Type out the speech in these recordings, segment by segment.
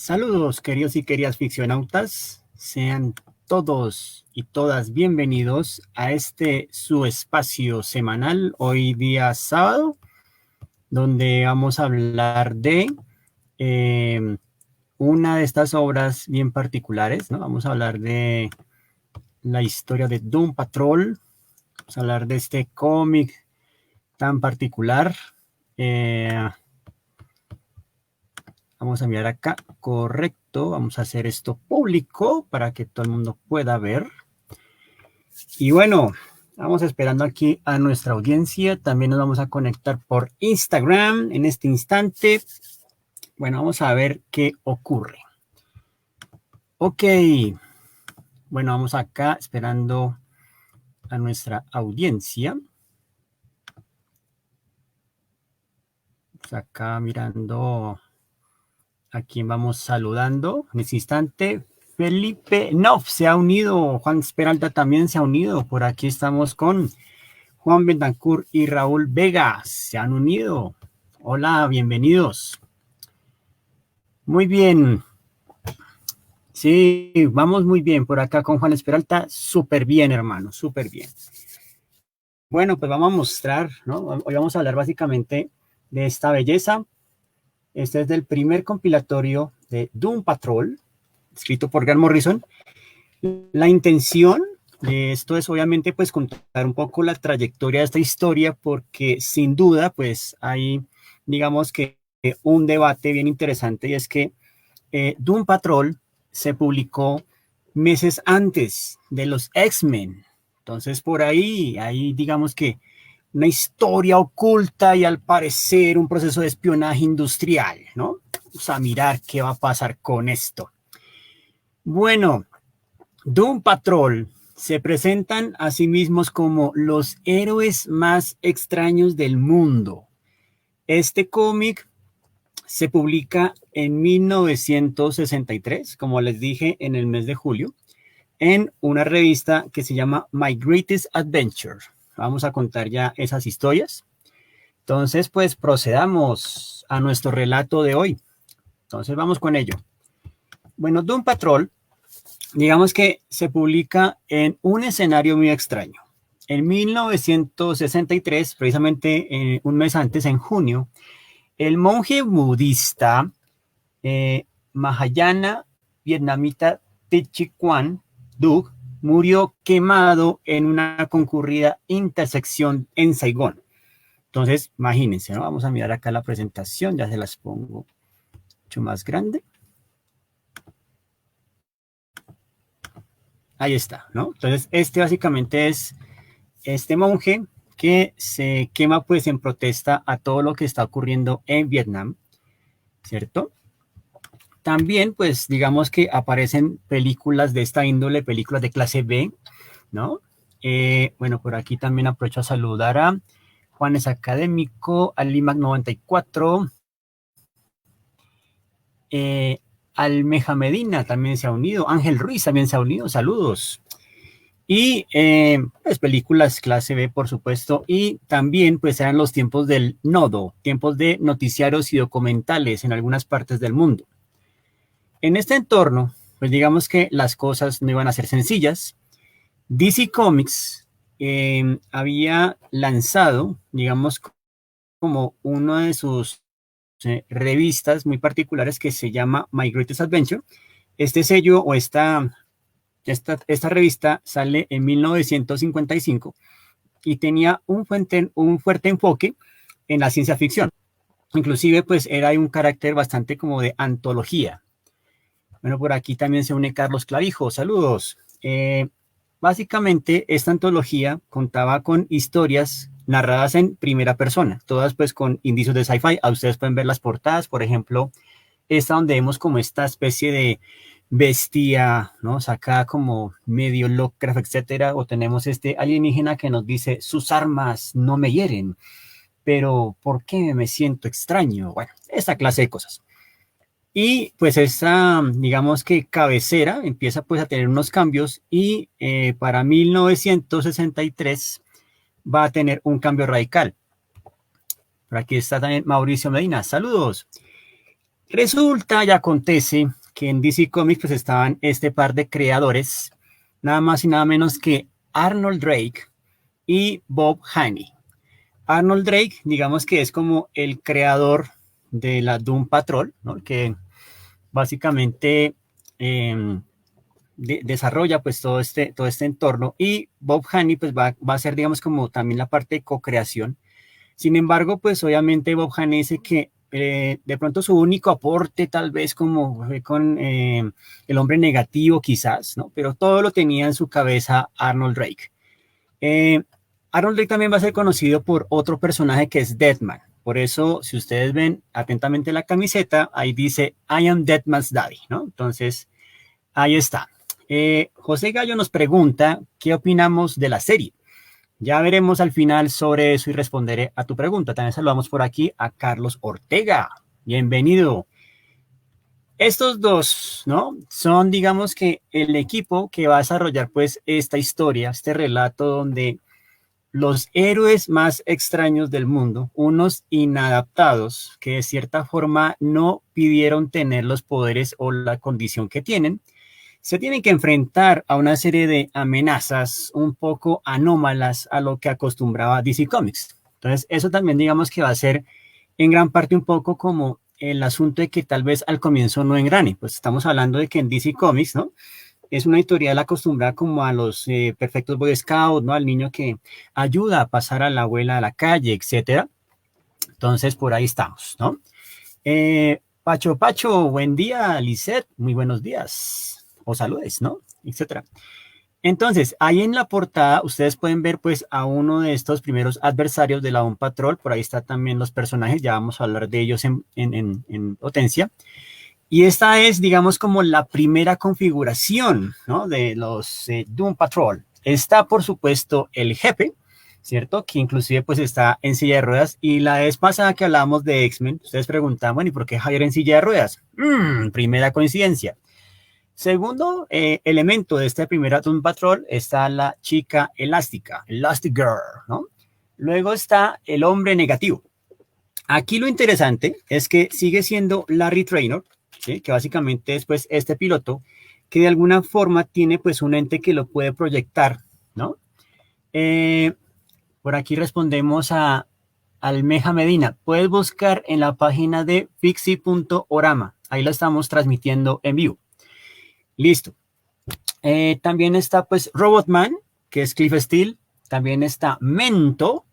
Saludos, queridos y queridas ficcionautas. Sean todos y todas bienvenidos a este su espacio semanal, hoy día sábado, donde vamos a hablar de una de estas obras bien particulares, ¿no? Vamos a hablar de la historia de Doom Patrol, vamos a hablar de este cómic tan particular. Vamos a mirar acá, correcto, vamos a hacer esto público para que todo el mundo pueda ver. Y bueno, vamos esperando aquí a nuestra audiencia, también nos vamos a conectar por Instagram en este instante. Bueno, vamos a ver qué ocurre. Ok, bueno, vamos acá esperando a nuestra audiencia. Vamos acá mirando a quién vamos saludando en este instante. Felipe Noff se ha unido, Juan Peralta también se ha unido, por aquí estamos con Juan Bentancur y Raúl Vega, se han unido. Hola, bienvenidos. Muy bien. Sí, vamos muy bien por acá con Juan Peralta, súper bien, hermano, súper bien. Bueno, pues vamos a mostrar, ¿no? Hoy vamos a hablar básicamente de esta belleza. Este es del primer compilatorio de Doom Patrol, escrito por Grant Morrison. La intención de esto es obviamente pues contar un poco la trayectoria de esta historia, porque sin duda pues hay, digamos que un debate bien interesante, y es que Doom Patrol se publicó meses antes de los X-Men. Entonces por ahí hay digamos que una historia oculta y al parecer un proceso de espionaje industrial, ¿no? Vamos a mirar qué va a pasar con esto. Bueno, Doom Patrol se presentan a sí mismos como los héroes más extraños del mundo. Este cómic se publica en 1963, como les dije, en el mes de julio, en una revista que se llama My Greatest Adventure. Vamos a contar ya esas historias. Entonces, pues procedamos a nuestro relato de hoy. Entonces, vamos con ello. Bueno, Doom Patrol, digamos que se publica en un escenario muy extraño. En 1963, precisamente un mes antes, en junio, el monje budista Mahayana vietnamita Thich Quang Duc murió quemado en una concurrida intersección en Saigón. Entonces, imagínense, ¿no? Vamos a mirar acá la presentación, ya se las pongo mucho más grande. Ahí está, ¿no? Entonces, este básicamente es este monje que se quema pues en protesta a todo lo que está ocurriendo en Vietnam, ¿cierto? También, pues, digamos que aparecen películas de esta índole, películas de clase B, ¿no? Bueno, por aquí también aprovecho a saludar a Juanes Académico, a Limac 94, Almeja Medina también se ha unido, Ángel Ruiz también se ha unido, saludos. Y pues películas clase B, por supuesto, y también pues eran los tiempos del nodo, tiempos de noticiarios y documentales en algunas partes del mundo. En este entorno, pues digamos que las cosas no iban a ser sencillas. DC Comics había lanzado, digamos, como uno de sus revistas muy particulares que se llama My Greatest Adventure. Este sello o esta revista sale en 1955 y tenía un fuerte enfoque en la ciencia ficción. Inclusive, pues era un carácter bastante como de antología. Bueno, por aquí también se une Carlos Clavijo. Saludos. Básicamente, esta antología contaba con historias narradas en primera persona, todas pues con indicios de sci-fi. A ustedes pueden ver las portadas, por ejemplo, esta donde vemos como esta especie de bestia, ¿no? Sacada como medio Lovecraft, etcétera, o tenemos este alienígena que nos dice, sus armas no me hieren, pero ¿por qué me siento extraño? Bueno, esta clase de cosas. Y pues esta, digamos que cabecera empieza pues a tener unos cambios y para 1963 va a tener un cambio radical. Por aquí está también Mauricio Medina, saludos. Resulta y acontece que en DC Comics pues estaban este par de creadores, nada más y nada menos que Arnold Drake y Bob Haney. Arnold Drake, digamos que es como el creador de la Doom Patrol, ¿no? Que básicamente eh, desarrolla pues todo este entorno, y Bob Haney pues va a ser digamos como también la parte de co-creación. Sin embargo, pues obviamente Bob Haney dice que de pronto su único aporte tal vez como fue con el hombre negativo quizás, ¿no? Pero todo lo tenía en su cabeza Arnold Drake. Eh, Arnold Drake también va a ser conocido por otro personaje que es Deadman. Por eso, si ustedes ven atentamente la camiseta, ahí dice I am Deadman's Daddy, ¿no? Entonces, ahí está. José Gallo nos pregunta qué opinamos de la serie. Ya veremos al final sobre eso y responderé a tu pregunta. También saludamos por aquí a Carlos Ortega. Bienvenido. Estos dos, ¿no? Son, digamos que el equipo que va a desarrollar pues esta historia, este relato donde los héroes más extraños del mundo, unos inadaptados que de cierta forma no pidieron tener los poderes o la condición que tienen, se tienen que enfrentar a una serie de amenazas un poco anómalas a lo que acostumbraba DC Comics. Entonces, eso también digamos que va a ser en gran parte un poco como el asunto de que tal vez al comienzo no engrane. Pues estamos hablando de que en DC Comics, ¿no? Es una editorial acostumbrada como a los perfectos Boy Scouts, ¿no? Al niño que ayuda a pasar a la abuela a la calle, etcétera. Entonces, por ahí estamos, ¿no? Pacho, Pacho, buen día, Lisette, muy buenos días, o saludes, ¿no? Etcétera. Entonces, ahí en la portada ustedes pueden ver pues a uno de estos primeros adversarios de la Doom Patrol, por ahí están también los personajes, ya vamos a hablar de ellos en potencia. Y esta es, digamos, como la primera configuración, ¿no? De los Doom Patrol. Está, por supuesto, el jefe, ¿cierto? Que inclusive pues está en silla de ruedas. Y la vez pasada que hablábamos de X-Men, ustedes preguntaban, bueno, ¿y por qué Javier en silla de ruedas? Primera coincidencia. Segundo elemento de esta primera Doom Patrol está la chica elástica, Elastic Girl, ¿no? Luego está el hombre negativo. Aquí lo interesante es que sigue siendo Larry Trainor, ¿sí? Que básicamente es pues este piloto que de alguna forma tiene pues un ente que lo puede proyectar, ¿no? Eh, por aquí respondemos a Almeja Medina. Puedes buscar en la página de fixi.orama. Ahí lo estamos transmitiendo en vivo. Listo. También está pues Robotman, que es Cliff Steele. También está Mento,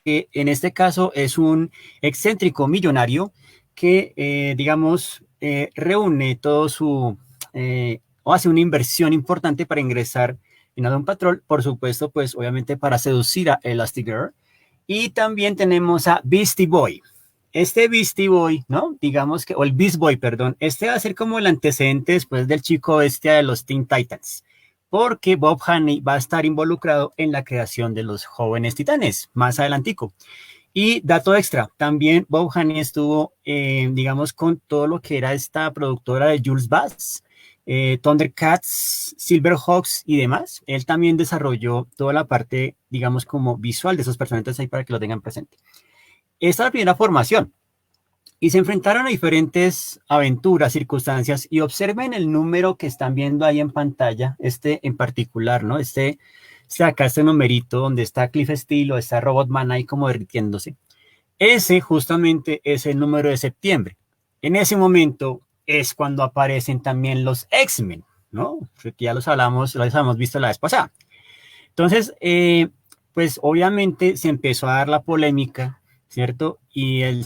que en este caso es un excéntrico millonario que, digamos, reúne todo su, o hace una inversión importante para ingresar en Adam Patrol, por supuesto, pues obviamente para seducir a Elastigirl. Y también tenemos a Beastie Boy. Este Beastie Boy, ¿no? Digamos que, o el Beast Boy, perdón, este va a ser como el antecedente después del chico bestia de los Teen Titans, porque Bob Haney va a estar involucrado en la creación de los jóvenes titanes, más adelantico. Y dato extra, también Bob Haney estuvo, digamos, con todo lo que era esta productora de Jules Bass, Thundercats, Silverhawks y demás. Él también desarrolló toda la parte, digamos, como visual de esos personajes ahí para que lo tengan presente. Esta es la primera formación y se enfrentaron a diferentes aventuras, circunstancias, y observen el número que están viendo ahí en pantalla, este en particular, ¿no? Acá, este numerito donde está Cliff Steele o está Robotman ahí como derritiéndose. Ese justamente es el número de septiembre. En ese momento es cuando aparecen también los X-Men, ¿no? Que ya los habíamos visto la vez pasada. Entonces, pues obviamente se empezó a dar la polémica, ¿cierto? Y el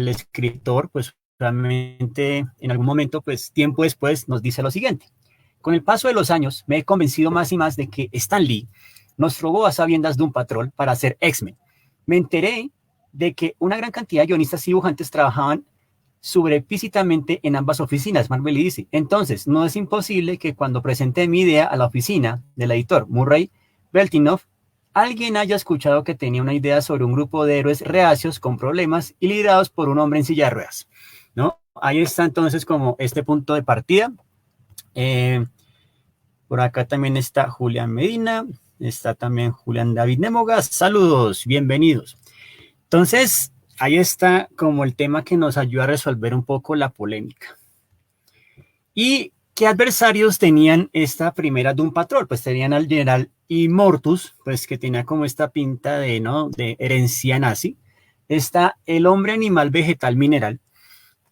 escritor, pues realmente en algún momento, pues tiempo después, nos dice lo siguiente. Con el paso de los años, me he convencido más y más de que Stan Lee nos robó a sabiendas de un patrón para hacer X-Men. Me enteré de que una gran cantidad de guionistas y dibujantes trabajaban subreptícitamente en ambas oficinas, Marvel y DC. Entonces, no es imposible que cuando presenté mi idea a la oficina del editor Murray Beltinoff, alguien haya escuchado que tenía una idea sobre un grupo de héroes reacios con problemas y liderados por un hombre en silla de ruedas, ¿no? Ahí está entonces como este punto de partida. Por acá también está Julián Medina, está también Julián David Nemogas. Saludos, bienvenidos. Entonces, ahí está como el tema que nos ayuda a resolver un poco la polémica. ¿Y qué adversarios tenían esta primera Doom Patrol? Pues tenían al general Immortus, pues que tenía como esta pinta de, ¿no?, de herencia nazi. Está el hombre animal vegetal mineral,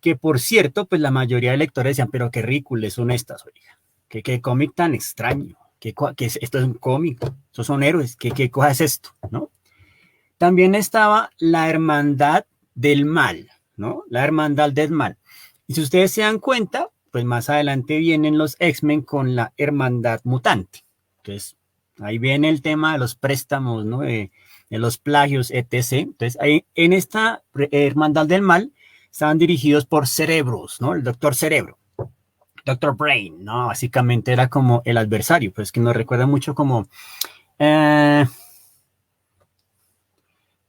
que por cierto, pues la mayoría de lectores decían, pero qué ridículas son estas, oiga, qué cómic tan extraño, esto es un cómic, estos son héroes, qué cosa es esto, ¿no? También estaba la Hermandad del Mal, ¿no? La Hermandad del Mal. Y si ustedes se dan cuenta, pues más adelante vienen los X-Men con la Hermandad Mutante. Entonces, ahí viene el tema de los préstamos, ¿no? De los plagios, etc. Entonces, ahí en esta Hermandad del Mal estaban dirigidos por Cerebros, ¿no? El Doctor Cerebro, Doctor Brain, ¿no? Básicamente era como el adversario, pues que nos recuerda mucho como...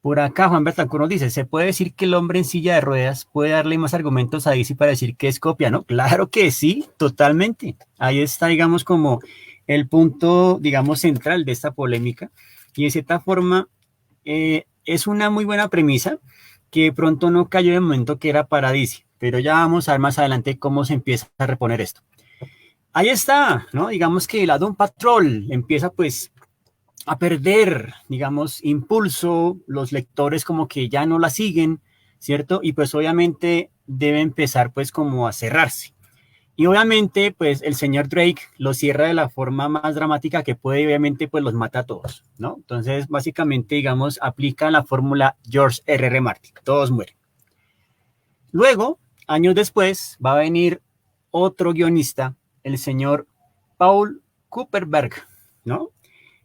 por acá Juan Bertancur nos dice, ¿se puede decir que el hombre en silla de ruedas puede darle más argumentos a DC para decir que es copia, no? Claro que sí, totalmente. Ahí está, digamos, como el punto, digamos, central de esta polémica. Y de cierta forma, es una muy buena premisa que de pronto no cayó en el momento que era para DC. Pero ya vamos a ver más adelante cómo se empieza a reponer esto. Ahí está, ¿no? Digamos que la Doom Patrol empieza pues a perder, digamos, impulso, los lectores como que ya no la siguen, ¿cierto? Y pues obviamente debe empezar pues como a cerrarse. Y obviamente pues el señor Drake lo cierra de la forma más dramática que puede y obviamente pues los mata a todos, ¿no? Entonces básicamente digamos aplica la fórmula George R.R. Martin, todos mueren. Luego, años después, va a venir otro guionista, el señor Paul Kupperberg, ¿no?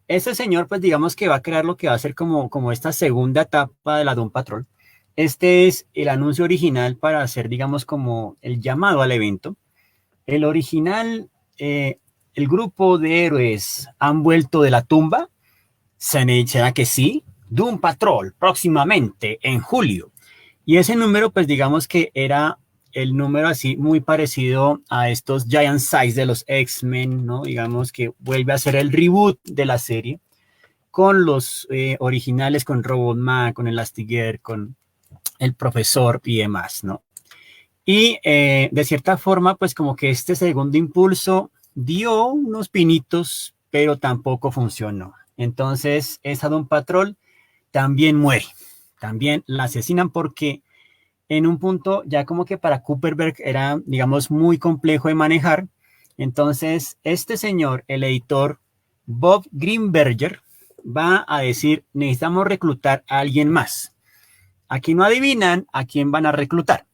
Ese señor, pues digamos que va a crear lo que va a ser como esta segunda etapa de la Doom Patrol. Este es el anuncio original para hacer, digamos, como el llamado al evento. El original, el grupo de héroes han vuelto de la tumba. ¿Será que sí? Doom Patrol, próximamente, en julio. Y ese número, pues digamos que era el número así muy parecido a estos Giant Size de los X-Men, ¿no? Digamos que vuelve a ser el reboot de la serie con los originales, con Robotman, con Elastigirl, con el profesor y demás, ¿no? Y de cierta forma, pues como que este segundo impulso dio unos pinitos, pero tampoco funcionó. Entonces, esa Doom Patrol también muere, también la asesinan porque en un punto ya como que para Kupperberg era, digamos, muy complejo de manejar. Entonces, este señor, el editor Bob Greenberger, va a decir, necesitamos reclutar a alguien más. Aquí no adivinan a quién van a reclutar.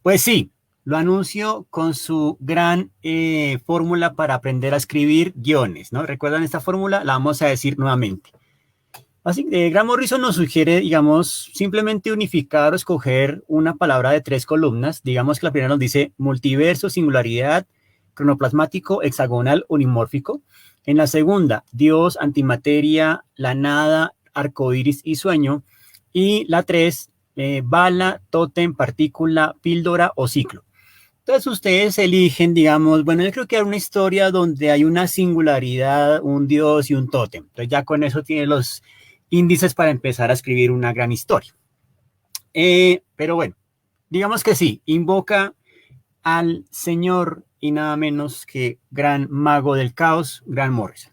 Pues sí, lo anunció con su gran fórmula para aprender a escribir guiones, ¿no? ¿Recuerdan esta fórmula? La vamos a decir nuevamente. Así que Grant Morrison nos sugiere, digamos, simplemente unificar o escoger una palabra de 3 columnas. Digamos que la primera nos dice multiverso, singularidad, cronoplasmático, hexagonal, unimórfico. En la segunda, Dios, antimateria, la nada, arcoíris y sueño. Y la 3, bala, tótem, partícula, píldora o ciclo. Entonces ustedes eligen, digamos, bueno, yo creo que hay una historia donde hay una singularidad, un dios y un tótem. Entonces ya con eso tiene los índices para empezar a escribir una gran historia. Pero bueno, digamos que sí, invoca al señor y nada menos que gran mago del caos, Grant Morrison.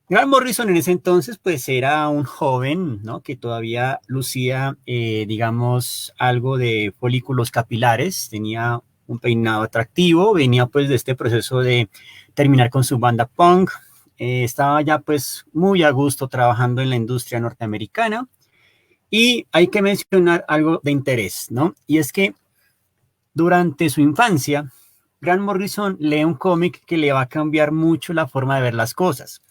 Grant Morrison en ese entonces pues era un joven, ¿no? Que todavía lucía, digamos, algo de folículos capilares, tenía un peinado atractivo, venía pues de este proceso de terminar con su banda punk, estaba ya pues muy a gusto trabajando en la industria norteamericana y hay que mencionar algo de interés, ¿no? Y es que durante su infancia, Grant Morrison lee un cómic que le va a cambiar mucho la forma de ver las cosas.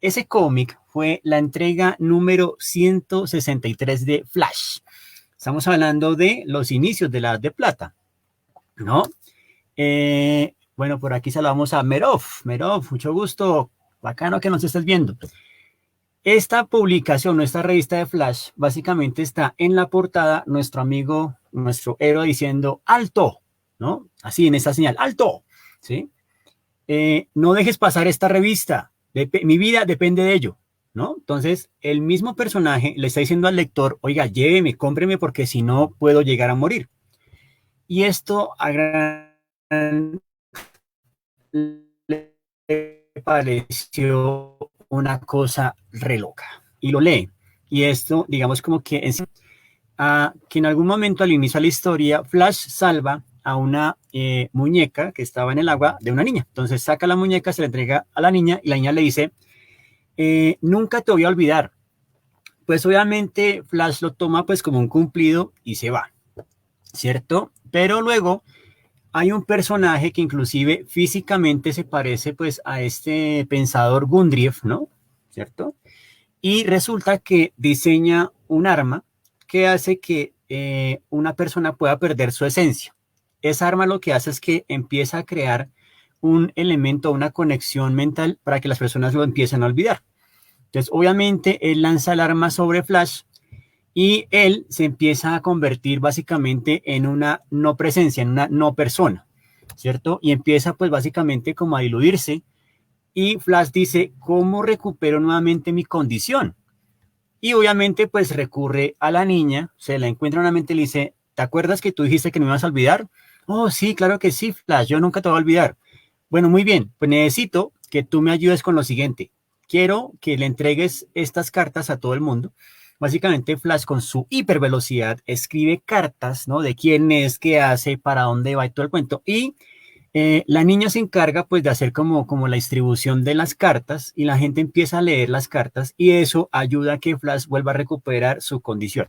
Ese cómic fue la entrega número 163 de Flash. Estamos hablando de los inicios de la Edad de Plata, ¿no? Bueno, por aquí saludamos a Merov. Merov, mucho gusto. Bacano que nos estés viendo. Esta publicación, nuestra revista de Flash, básicamente está en la portada nuestro amigo, nuestro héroe diciendo ¡alto! ¿No? Así en esta señal, ¡alto! ¿Sí? No dejes pasar esta revista. Mi vida depende de ello, ¿no? Entonces, el mismo personaje le está diciendo al lector, oiga, lléveme, cómpreme porque si no puedo llegar a morir. Y esto a gran le pareció una cosa re loca y lo lee. Y esto, digamos, como que, que en algún momento al inicio de la historia, Flash salva a una muñeca que estaba en el agua de una niña. Entonces saca la muñeca, se la entrega a la niña y la niña le dice, nunca te voy a olvidar. Pues obviamente Flash lo toma pues como un cumplido y se va, ¿cierto? Pero luego hay un personaje que inclusive físicamente se parece pues a este pensador Gundryv, ¿no? ¿Cierto? Y resulta que diseña un arma que hace que una persona pueda perder su esencia. Esa arma lo que hace es que empieza a crear un elemento, una conexión mental para que las personas lo empiecen a olvidar. Entonces, obviamente, él lanza el arma sobre Flash y él se empieza a convertir básicamente en una no presencia, en una no persona, ¿cierto? Y empieza pues básicamente como a diluirse y Flash dice, ¿cómo recupero nuevamente mi condición? Y obviamente pues recurre a la niña, se la encuentra nuevamente y le dice, ¿te acuerdas que tú dijiste que no me ibas a olvidar? Oh, sí, claro que sí, Flash, yo nunca te voy a olvidar. Bueno, muy bien, pues necesito que tú me ayudes con lo siguiente. Quiero que le entregues estas cartas a todo el mundo. Básicamente Flash con su hipervelocidad escribe cartas, ¿no? De quién es, qué hace, para dónde va y todo el cuento. Y la niña se encarga pues de hacer como la distribución de las cartas y la gente empieza a leer las cartas y eso ayuda a que Flash vuelva a recuperar su condición.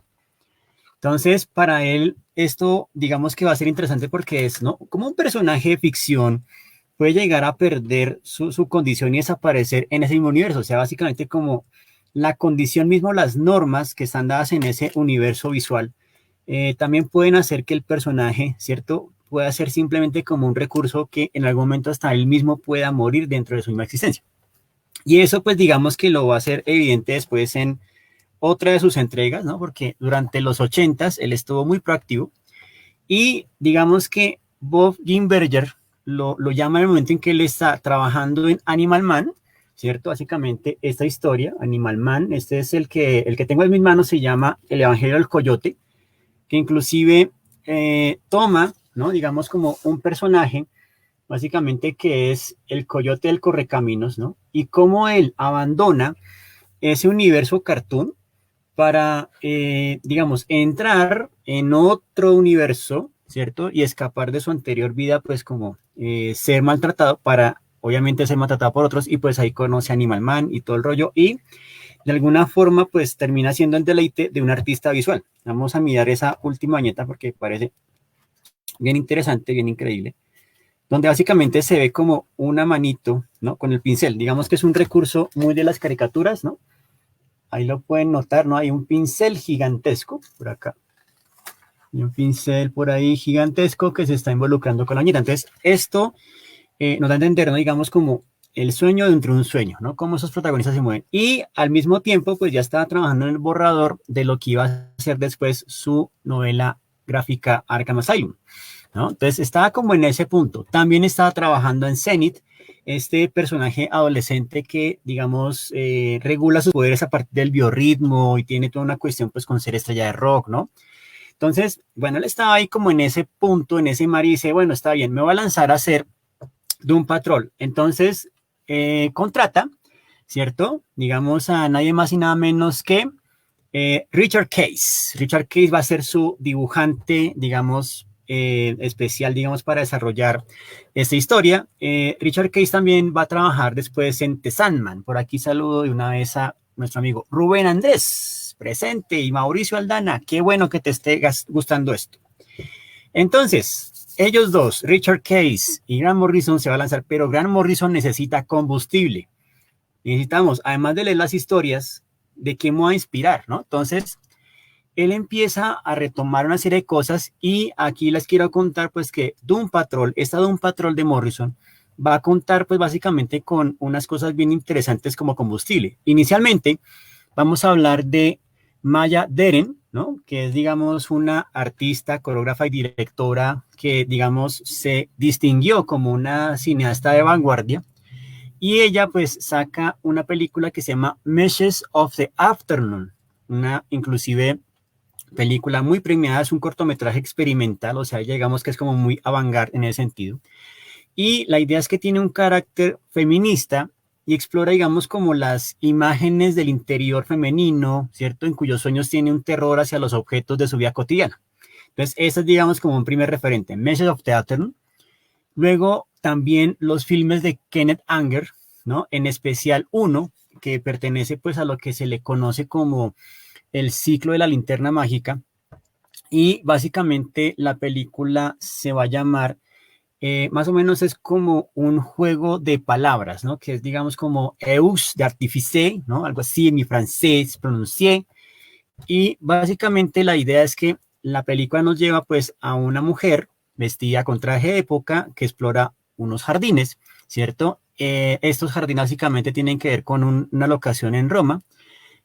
Entonces, para él, esto digamos que va a ser interesante porque es, ¿no? Como un personaje de ficción puede llegar a perder su condición y desaparecer en ese mismo universo. O sea, básicamente como la condición mismo, las normas que están dadas en ese universo visual, también pueden hacer que el personaje, ¿cierto? Pueda ser simplemente como un recurso que en algún momento hasta él mismo pueda morir dentro de su misma existencia. Y eso pues digamos que lo va a hacer evidente después en otra de sus entregas, ¿no? Porque durante los 80s él estuvo muy proactivo y digamos que Bob Gimberger lo llama en el momento en que él está trabajando en Animal Man, ¿cierto? Básicamente esta historia, Animal Man, este es el que tengo en mis manos, se llama El Evangelio del Coyote, que inclusive toma, ¿no? Digamos como un personaje, básicamente que es el coyote del correcaminos, ¿no? Y cómo él abandona ese universo cartoon para, digamos, entrar en otro universo, ¿cierto? Y escapar de su anterior vida, pues como ser maltratado para, obviamente, ser maltratado por otros y pues ahí conoce a Animal Man y todo el rollo y de alguna forma pues termina siendo el deleite de un artista visual. Vamos a mirar esa última viñeta porque parece bien interesante, bien increíble, donde básicamente se ve como una manito, ¿no? Con el pincel. Digamos que es un recurso muy de las caricaturas, ¿no? Ahí lo pueden notar, ¿no? Hay un pincel gigantesco por acá. Y un pincel por ahí gigantesco que se está involucrando con la niña. Entonces, esto nos da a entender, ¿no? Digamos, como el sueño dentro de un sueño, ¿no? Cómo esos protagonistas se mueven. Y al mismo tiempo, pues ya estaba trabajando en el borrador de lo que iba a ser después su novela gráfica Arkham Asylum, ¿no? Entonces estaba como en ese punto. También estaba trabajando en Zenith, este personaje adolescente que, digamos, regula sus poderes a partir del biorritmo y tiene toda una cuestión pues con ser estrella de rock, ¿no? Entonces, bueno, él estaba ahí como en ese punto, en ese mar y dice, bueno, está bien, me voy a lanzar a hacer Doom Patrol. Entonces, contrata, ¿cierto? Digamos a nadie más y nada menos que Richard Case. Richard Case va a ser su dibujante, digamos, especial, digamos, para desarrollar esta historia. Richard Case también va a trabajar después en The Sandman. Por aquí saludo de una vez a nuestro amigo Rubén Andrés, presente, y Mauricio Aldana. Qué bueno que te esté gustando esto. Entonces, ellos dos, Richard Case y Grant Morrison, se va a lanzar, pero Grant Morrison necesita combustible. Necesitamos, además de leer las historias, de qué me va a inspirar, ¿no? Entonces, él empieza a retomar una serie de cosas y aquí les quiero contar pues que Doom Patrol, esta Doom Patrol de Morrison, va a contar pues básicamente con unas cosas bien interesantes como combustible. Inicialmente vamos a hablar de Maya Deren, ¿no? Que es digamos una artista, coreógrafa y directora que digamos se distinguió como una cineasta de vanguardia Y ella pues saca una película que se llama Meshes of the Afternoon, una inclusive película muy premiada, es un cortometraje experimental, o sea, digamos que es como muy avant-garde en ese sentido. Y la idea es que tiene un carácter feminista y explora, digamos, como las imágenes del interior femenino, ¿cierto? En cuyos sueños tiene un terror hacia los objetos de su vida cotidiana. Entonces, ese es, digamos, como un primer referente, Message of the Afternoon. Luego, también los filmes de Kenneth Anger, ¿no? En especial uno que pertenece pues a lo que se le conoce como el ciclo de la linterna mágica, y básicamente la película se va a llamar, más o menos es como un juego de palabras, ¿no? Que es, digamos, como Eus de artifice, ¿no? Algo así en mi francés pronuncié. Y básicamente la idea es que la película nos lleva pues a una mujer vestida con traje de época que explora unos jardines, ¿cierto? Estos jardines básicamente tienen que ver con una locación en Roma,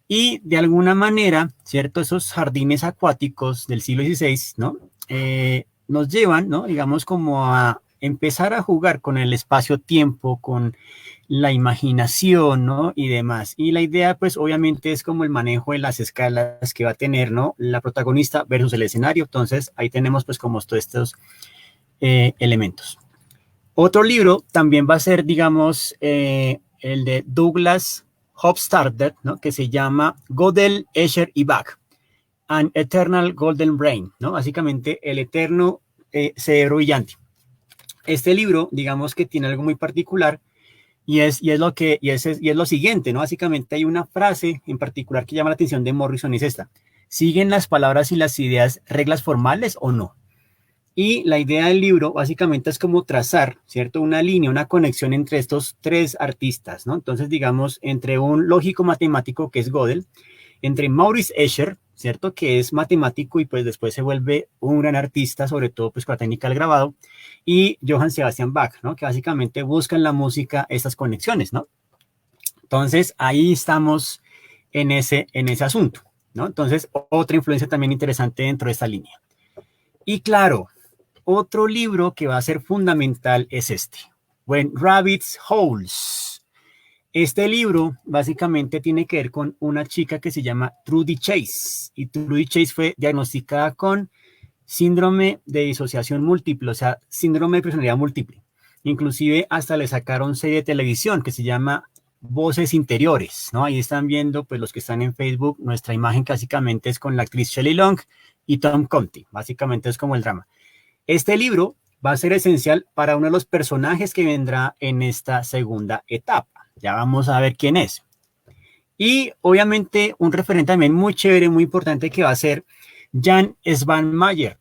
y de alguna manera, ¿cierto? Esos jardines acuáticos del siglo XVI, ¿no? Nos llevan, ¿no? Digamos, como a empezar a jugar con el espacio-tiempo, con la imaginación, ¿no? Y demás. Y la idea, pues, obviamente es como el manejo de las escalas que va a tener, ¿no? La protagonista versus el escenario. Entonces, ahí tenemos, pues, como todos estos elementos. Otro libro también va a ser, digamos, el de Douglas Hofstadter, ¿no? Que se llama Gödel, Escher y Bach, An Eternal Golden Brain, ¿no? Básicamente el eterno cerebro brillante. Este libro, digamos que tiene algo muy particular, y es lo siguiente, ¿no? Básicamente hay una frase en particular que llama la atención de Morrison, y es esta: ¿siguen las palabras y las ideas reglas formales o no? Y la idea del libro básicamente es como trazar, ¿cierto? Una línea, una conexión entre estos tres artistas, ¿no? Entonces, digamos, entre un lógico matemático que es Gödel, entre Maurice Escher, ¿cierto? Que es matemático y pues después se vuelve un gran artista, sobre todo pues con la técnica del grabado, y Johann Sebastian Bach, ¿no? Que básicamente buscan en la música estas conexiones, ¿no? Entonces, ahí estamos en ese asunto, ¿no? Entonces, otra influencia también interesante dentro de esta línea. Y claro, otro libro que va a ser fundamental es este, When Rabbits Holes. Este libro básicamente tiene que ver con una chica que se llama Trudy Chase, y Trudy Chase fue diagnosticada con síndrome de disociación múltiple, o sea, síndrome de personalidad múltiple. Inclusive hasta le sacaron serie de televisión que se llama Voces Interiores, ¿no? Ahí están viendo, pues los que están en Facebook, nuestra imagen que básicamente es con la actriz Shelley Long y Tom Conti, básicamente es como el drama. Este libro va a ser esencial para uno de los personajes que vendrá en esta segunda etapa. Ya vamos a ver quién es. Y obviamente un referente también muy chévere, muy importante, que va a ser Jan Svanmeier.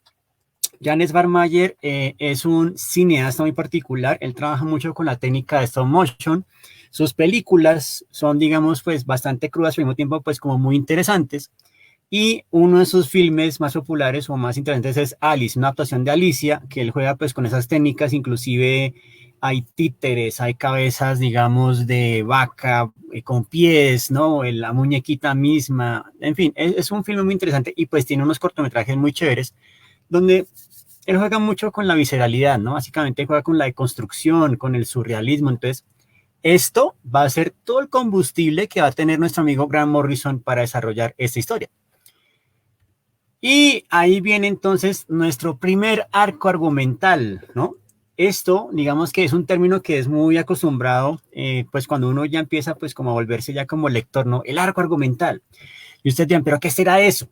Jan Svanmeier es un cineasta muy particular. Él trabaja mucho con la técnica de stop motion. Sus películas son, digamos, pues bastante crudas, pero al mismo tiempo, pues como muy interesantes. Y uno de sus filmes más populares o más interesantes es Alice, una actuación de Alicia, que él juega pues con esas técnicas, inclusive hay títeres, hay cabezas, digamos, de vaca con pies, ¿no? La muñequita misma, en fin, es un filme muy interesante, y pues tiene unos cortometrajes muy chéveres, donde él juega mucho con la visceralidad, ¿no? Básicamente juega con la deconstrucción, con el surrealismo. Entonces, esto va a ser todo el combustible que va a tener nuestro amigo Grant Morrison para desarrollar esta historia. Y ahí viene entonces nuestro primer arco argumental, ¿no? Esto, digamos que es un término que es muy acostumbrado, pues cuando uno ya empieza pues como a volverse ya como lector, ¿no? El arco argumental. Y ustedes dirán, ¿pero qué será eso?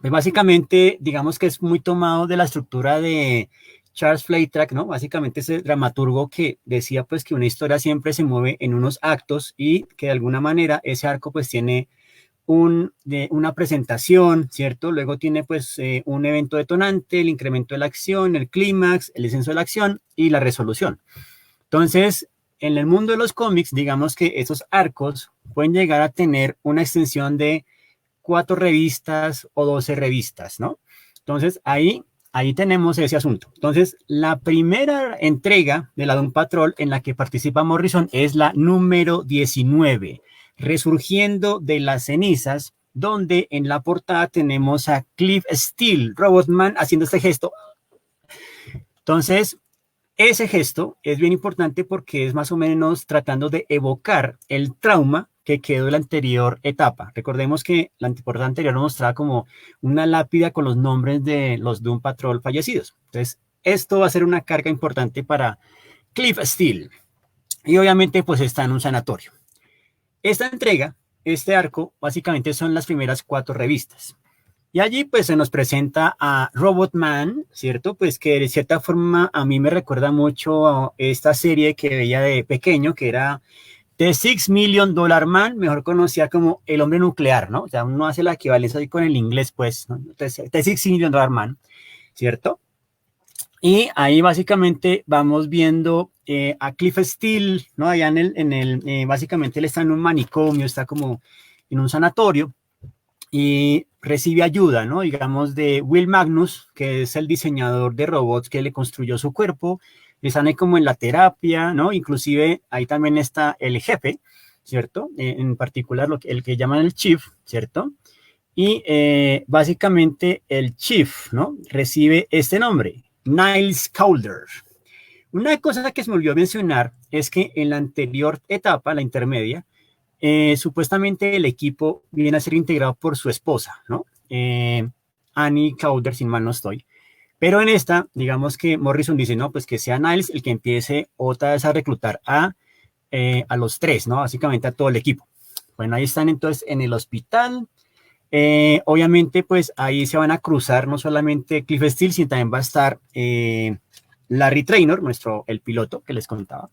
Pues básicamente, digamos que es muy tomado de la estructura de Charles Fleischmann, ¿no? Básicamente ese dramaturgo que decía pues que una historia siempre se mueve en unos actos, y que de alguna manera ese arco pues tiene una presentación, ¿cierto? Luego tiene pues un evento detonante, el incremento de la acción, el clímax, el descenso de la acción y la resolución. Entonces, en el mundo de los cómics, digamos que esos arcos pueden llegar a tener una extensión de 4 revistas o 12 revistas, ¿no? Entonces, ahí tenemos ese asunto. Entonces, la primera entrega de la Doom Patrol en la que participa Morrison es la número 19, Resurgiendo de las cenizas, donde en la portada tenemos a Cliff Steele, Robotman, haciendo este gesto. Entonces, Ese gesto es bien importante porque es más o menos tratando de evocar el trauma que quedó en la anterior etapa. Recordemos que la temporada anterior nos mostraba como una lápida con los nombres de los Doom Patrol fallecidos. Entonces, esto va a ser una carga importante para Cliff Steele. Y obviamente, pues está en un sanatorio. Esta entrega, este arco, básicamente son las primeras 4 revistas. Y allí pues se nos presenta a Robot Man, ¿cierto? Pues que de cierta forma a mí me recuerda mucho a esta serie que veía de pequeño, que era The Six Million Dollar Man, mejor conocida como El Hombre Nuclear, ¿no? O sea, uno hace la equivalencia ahí con el inglés, pues, ¿no? Entonces, The Six Million Dollar Man, ¿cierto? Y ahí básicamente vamos viendo a Cliff Steele, ¿no? Allá básicamente él está en un manicomio, está como en un sanatorio, y recibe ayuda, ¿no? Digamos, de Will Magnus, que es el diseñador de robots que le construyó su cuerpo, están ahí como en la terapia, ¿no? Inclusive ahí también está el jefe, ¿cierto? En particular el que llaman el chief, ¿cierto? Y básicamente el chief, ¿no? Recibe este nombre, Niles Caulder. Una cosa que se me olvidó mencionar es que en la anterior etapa, la intermedia, supuestamente el equipo viene a ser integrado por su esposa, ¿no? Annie Cowder, sin mal no estoy. Pero en esta, digamos que Morrison dice, no, pues que sea Niles el que empiece otra vez a reclutar a los 3, ¿no? Básicamente a todo el equipo. Bueno, ahí están entonces en el hospital. Obviamente, pues ahí se van a cruzar no solamente Cliff Steele, sino también va a estar Larry Trainor, el piloto que les contaba.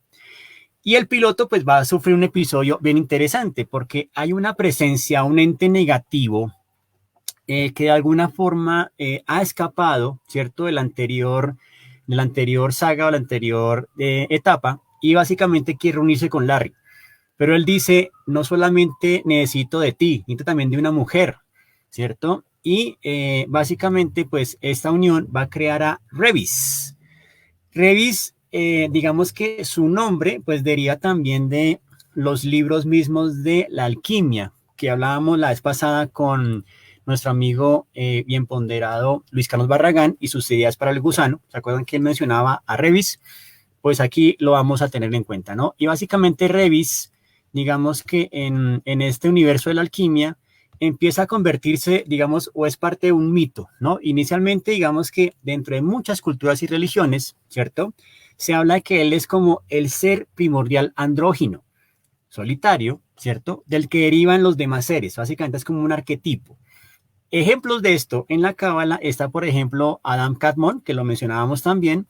Y el piloto pues va a sufrir un episodio bien interesante porque hay una presencia, un ente negativo que de alguna forma ha escapado, ¿cierto? De la anterior saga o la anterior etapa y básicamente quiere reunirse con Larry. Pero él dice, no solamente necesito de ti, necesito también de una mujer, ¿cierto? Y básicamente pues esta unión va a crear a Revis. Revis, digamos que su nombre pues deriva también de los libros mismos de la alquimia, que hablábamos la vez pasada con nuestro amigo bien ponderado Luis Carlos Barragán y sus ideas para el gusano. ¿Se acuerdan que él mencionaba a Revis? Pues aquí lo vamos a tener en cuenta, ¿no? Y básicamente Revis, digamos que en este universo de la alquimia, empieza a convertirse, digamos, o es parte de un mito, ¿no? Inicialmente, digamos que dentro de muchas culturas y religiones, ¿cierto? Se habla de que él es como el ser primordial andrógino, solitario, ¿cierto? Del que derivan los demás seres, básicamente es como un arquetipo. Ejemplos de esto en la Cábala está, por ejemplo, Adam Kadmon, que lo mencionábamos también,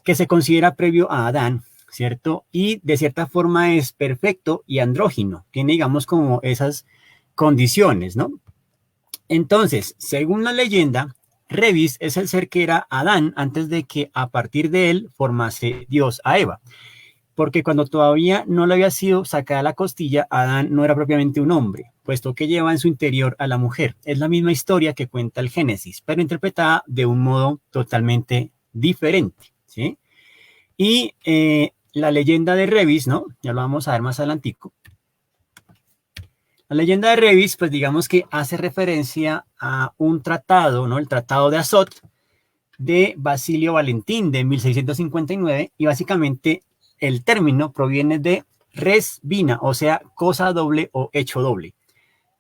que se considera previo a Adán, ¿cierto? Y de cierta forma es perfecto y andrógino, tiene, digamos, como esas condiciones, ¿no? Entonces, según la leyenda, Revis es el ser que era Adán antes de que a partir de él formase Dios a Eva. Porque cuando todavía no le había sido sacada la costilla, Adán no era propiamente un hombre, puesto que lleva en su interior a la mujer. Es la misma historia que cuenta el Génesis, pero interpretada de un modo totalmente diferente, ¿sí? Y la leyenda de Revis, ¿no? Ya lo vamos a ver más adelantico. La leyenda de Revis, pues digamos que hace referencia a un tratado, ¿no? El Tratado de Azot de Basilio Valentín de 1659 y básicamente el término proviene de res vina, o sea, cosa doble o hecho doble.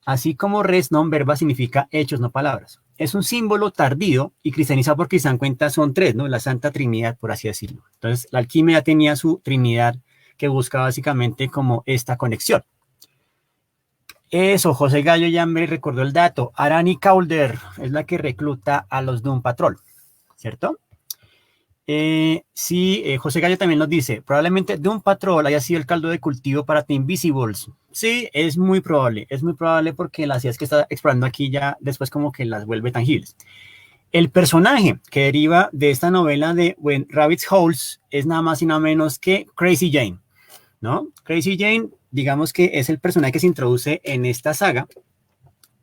Así como res non verba significa hechos, no palabras. Es un símbolo tardío y cristianizado porque se dan cuenta son 3, ¿no? La Santa Trinidad, por así decirlo. Entonces, la alquimia tenía su Trinidad que busca básicamente como esta conexión. Eso, José Gallo ya me recordó el dato. Arani Calder es la que recluta a los Doom Patrol, ¿cierto? Sí, José Gallo también nos dice, probablemente Doom Patrol haya sido el caldo de cultivo para The Invisibles. Sí, es muy probable porque las ideas que está explorando aquí ya después como que las vuelve tangibles. El personaje que deriva de esta novela de When Rabbits Holes es nada más y nada menos que Crazy Jane, ¿no? Crazy Jane, digamos que es el personaje que se introduce en esta saga,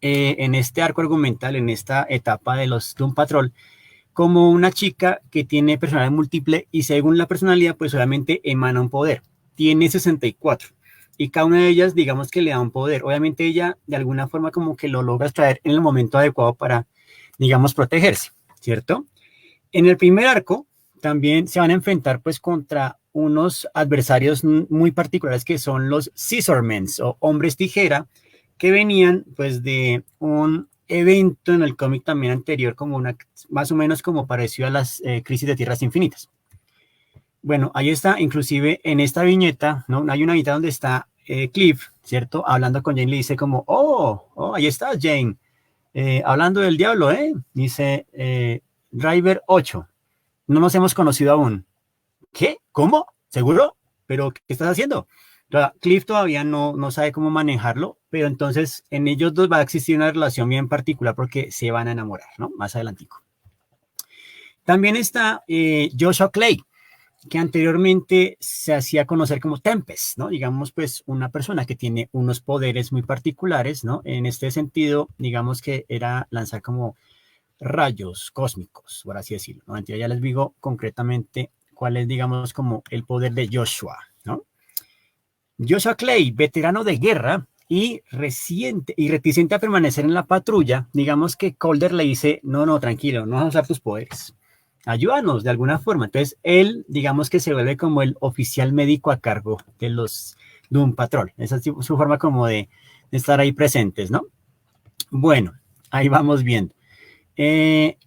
en este arco argumental, en esta etapa de los Doom Patrol, como una chica que tiene personalidad múltiple y según la personalidad, pues obviamente emana un poder. Tiene 64 y cada una de ellas, digamos que le da un poder. Obviamente ella de alguna forma como que lo logra extraer en el momento adecuado para, digamos, protegerse, ¿cierto? En el primer arco, también se van a enfrentar pues contra unos adversarios muy particulares que son los Scissormen o hombres tijera, que venían pues de un evento en el cómic también anterior, como una, más o menos como parecido a las crisis de Tierras Infinitas. Bueno, ahí está, inclusive en esta viñeta, ¿no? Hay una viñeta donde está Cliff, ¿cierto? Hablando con Jane, le dice como, ahí está Jane, hablando del diablo, ¿eh? Dice, Driver 8, no nos hemos conocido aún. ¿Qué? ¿Cómo? ¿Seguro? ¿Pero qué estás haciendo? Cliff todavía no sabe cómo manejarlo, pero entonces en ellos dos va a existir una relación bien particular porque se van a enamorar, ¿no? Más adelantico. También está Joshua Clay, que anteriormente se hacía conocer como Tempest, ¿no? Digamos, pues, una persona que tiene unos poderes muy particulares, ¿no? En este sentido, digamos que era lanzar como rayos cósmicos, por así decirlo, ¿no? Entonces ya les digo concretamente cuál es, digamos, como el poder de Joshua, ¿no? Joshua Clay, veterano de guerra y reticente a permanecer en la patrulla, digamos que Calder le dice, no, tranquilo, no vas a usar tus poderes, ayúdanos de alguna forma. Entonces él, digamos que se vuelve como el oficial médico a cargo de los Doom Patrol. Esa es su forma como de estar ahí presentes, ¿no? Bueno, ahí vamos viendo.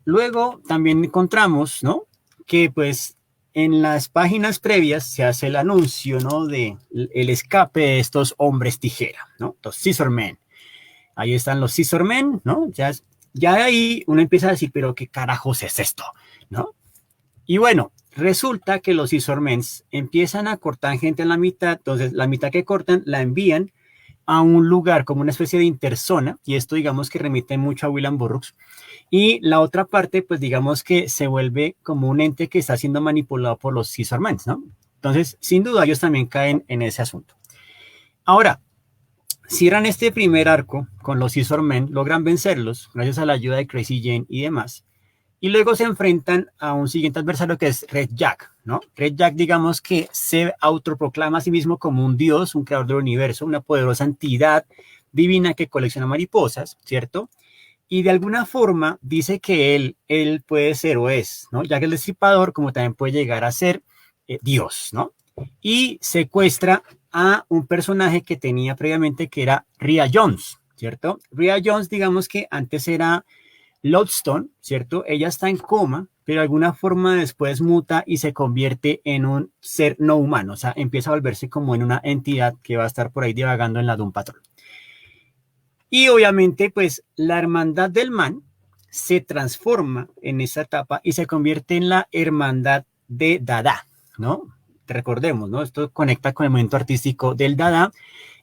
Luego también encontramos, ¿no? Que pues en las páginas previas se hace el anuncio, ¿no? De el escape de estos hombres tijera, ¿no? Los Scissormen. Ahí están los Scissormen, ¿no? Ya de ahí uno empieza a decir, pero ¿qué carajos es esto? ¿No? Y bueno, resulta que los Scissormen empiezan a cortar gente en la mitad, entonces la mitad que cortan la envían a un lugar como una especie de interzona, y esto digamos que remite mucho a William Burroughs, y la otra parte pues digamos que se vuelve como un ente que está siendo manipulado por los Scissormen, ¿no? Entonces, sin duda ellos también caen en ese asunto. Ahora, cierran este primer arco con los Scissormen, logran vencerlos gracias a la ayuda de Crazy Jane y demás, y luego se enfrentan a un siguiente adversario que es Red Jack, ¿no? Red Jack, digamos que se autoproclama a sí mismo como un dios, un creador del universo, una poderosa entidad divina que colecciona mariposas, ¿cierto? Y de alguna forma dice que él puede ser o es, ¿no? Jack el Destripador, como también puede llegar a ser Dios, ¿no? Y secuestra a un personaje que tenía previamente que era Rhea Jones, ¿cierto? Rhea Jones, digamos que antes era Lodestone, ¿cierto? Ella está en coma, pero de alguna forma después muta y se convierte en un ser no humano, o sea, empieza a volverse como en una entidad que va a estar por ahí divagando en la Doom Patrol. Y obviamente, pues, la hermandad del man se transforma en esa etapa y se convierte en la hermandad de Dada, ¿no? Recordemos, ¿no? Esto conecta con el movimiento artístico del Dada.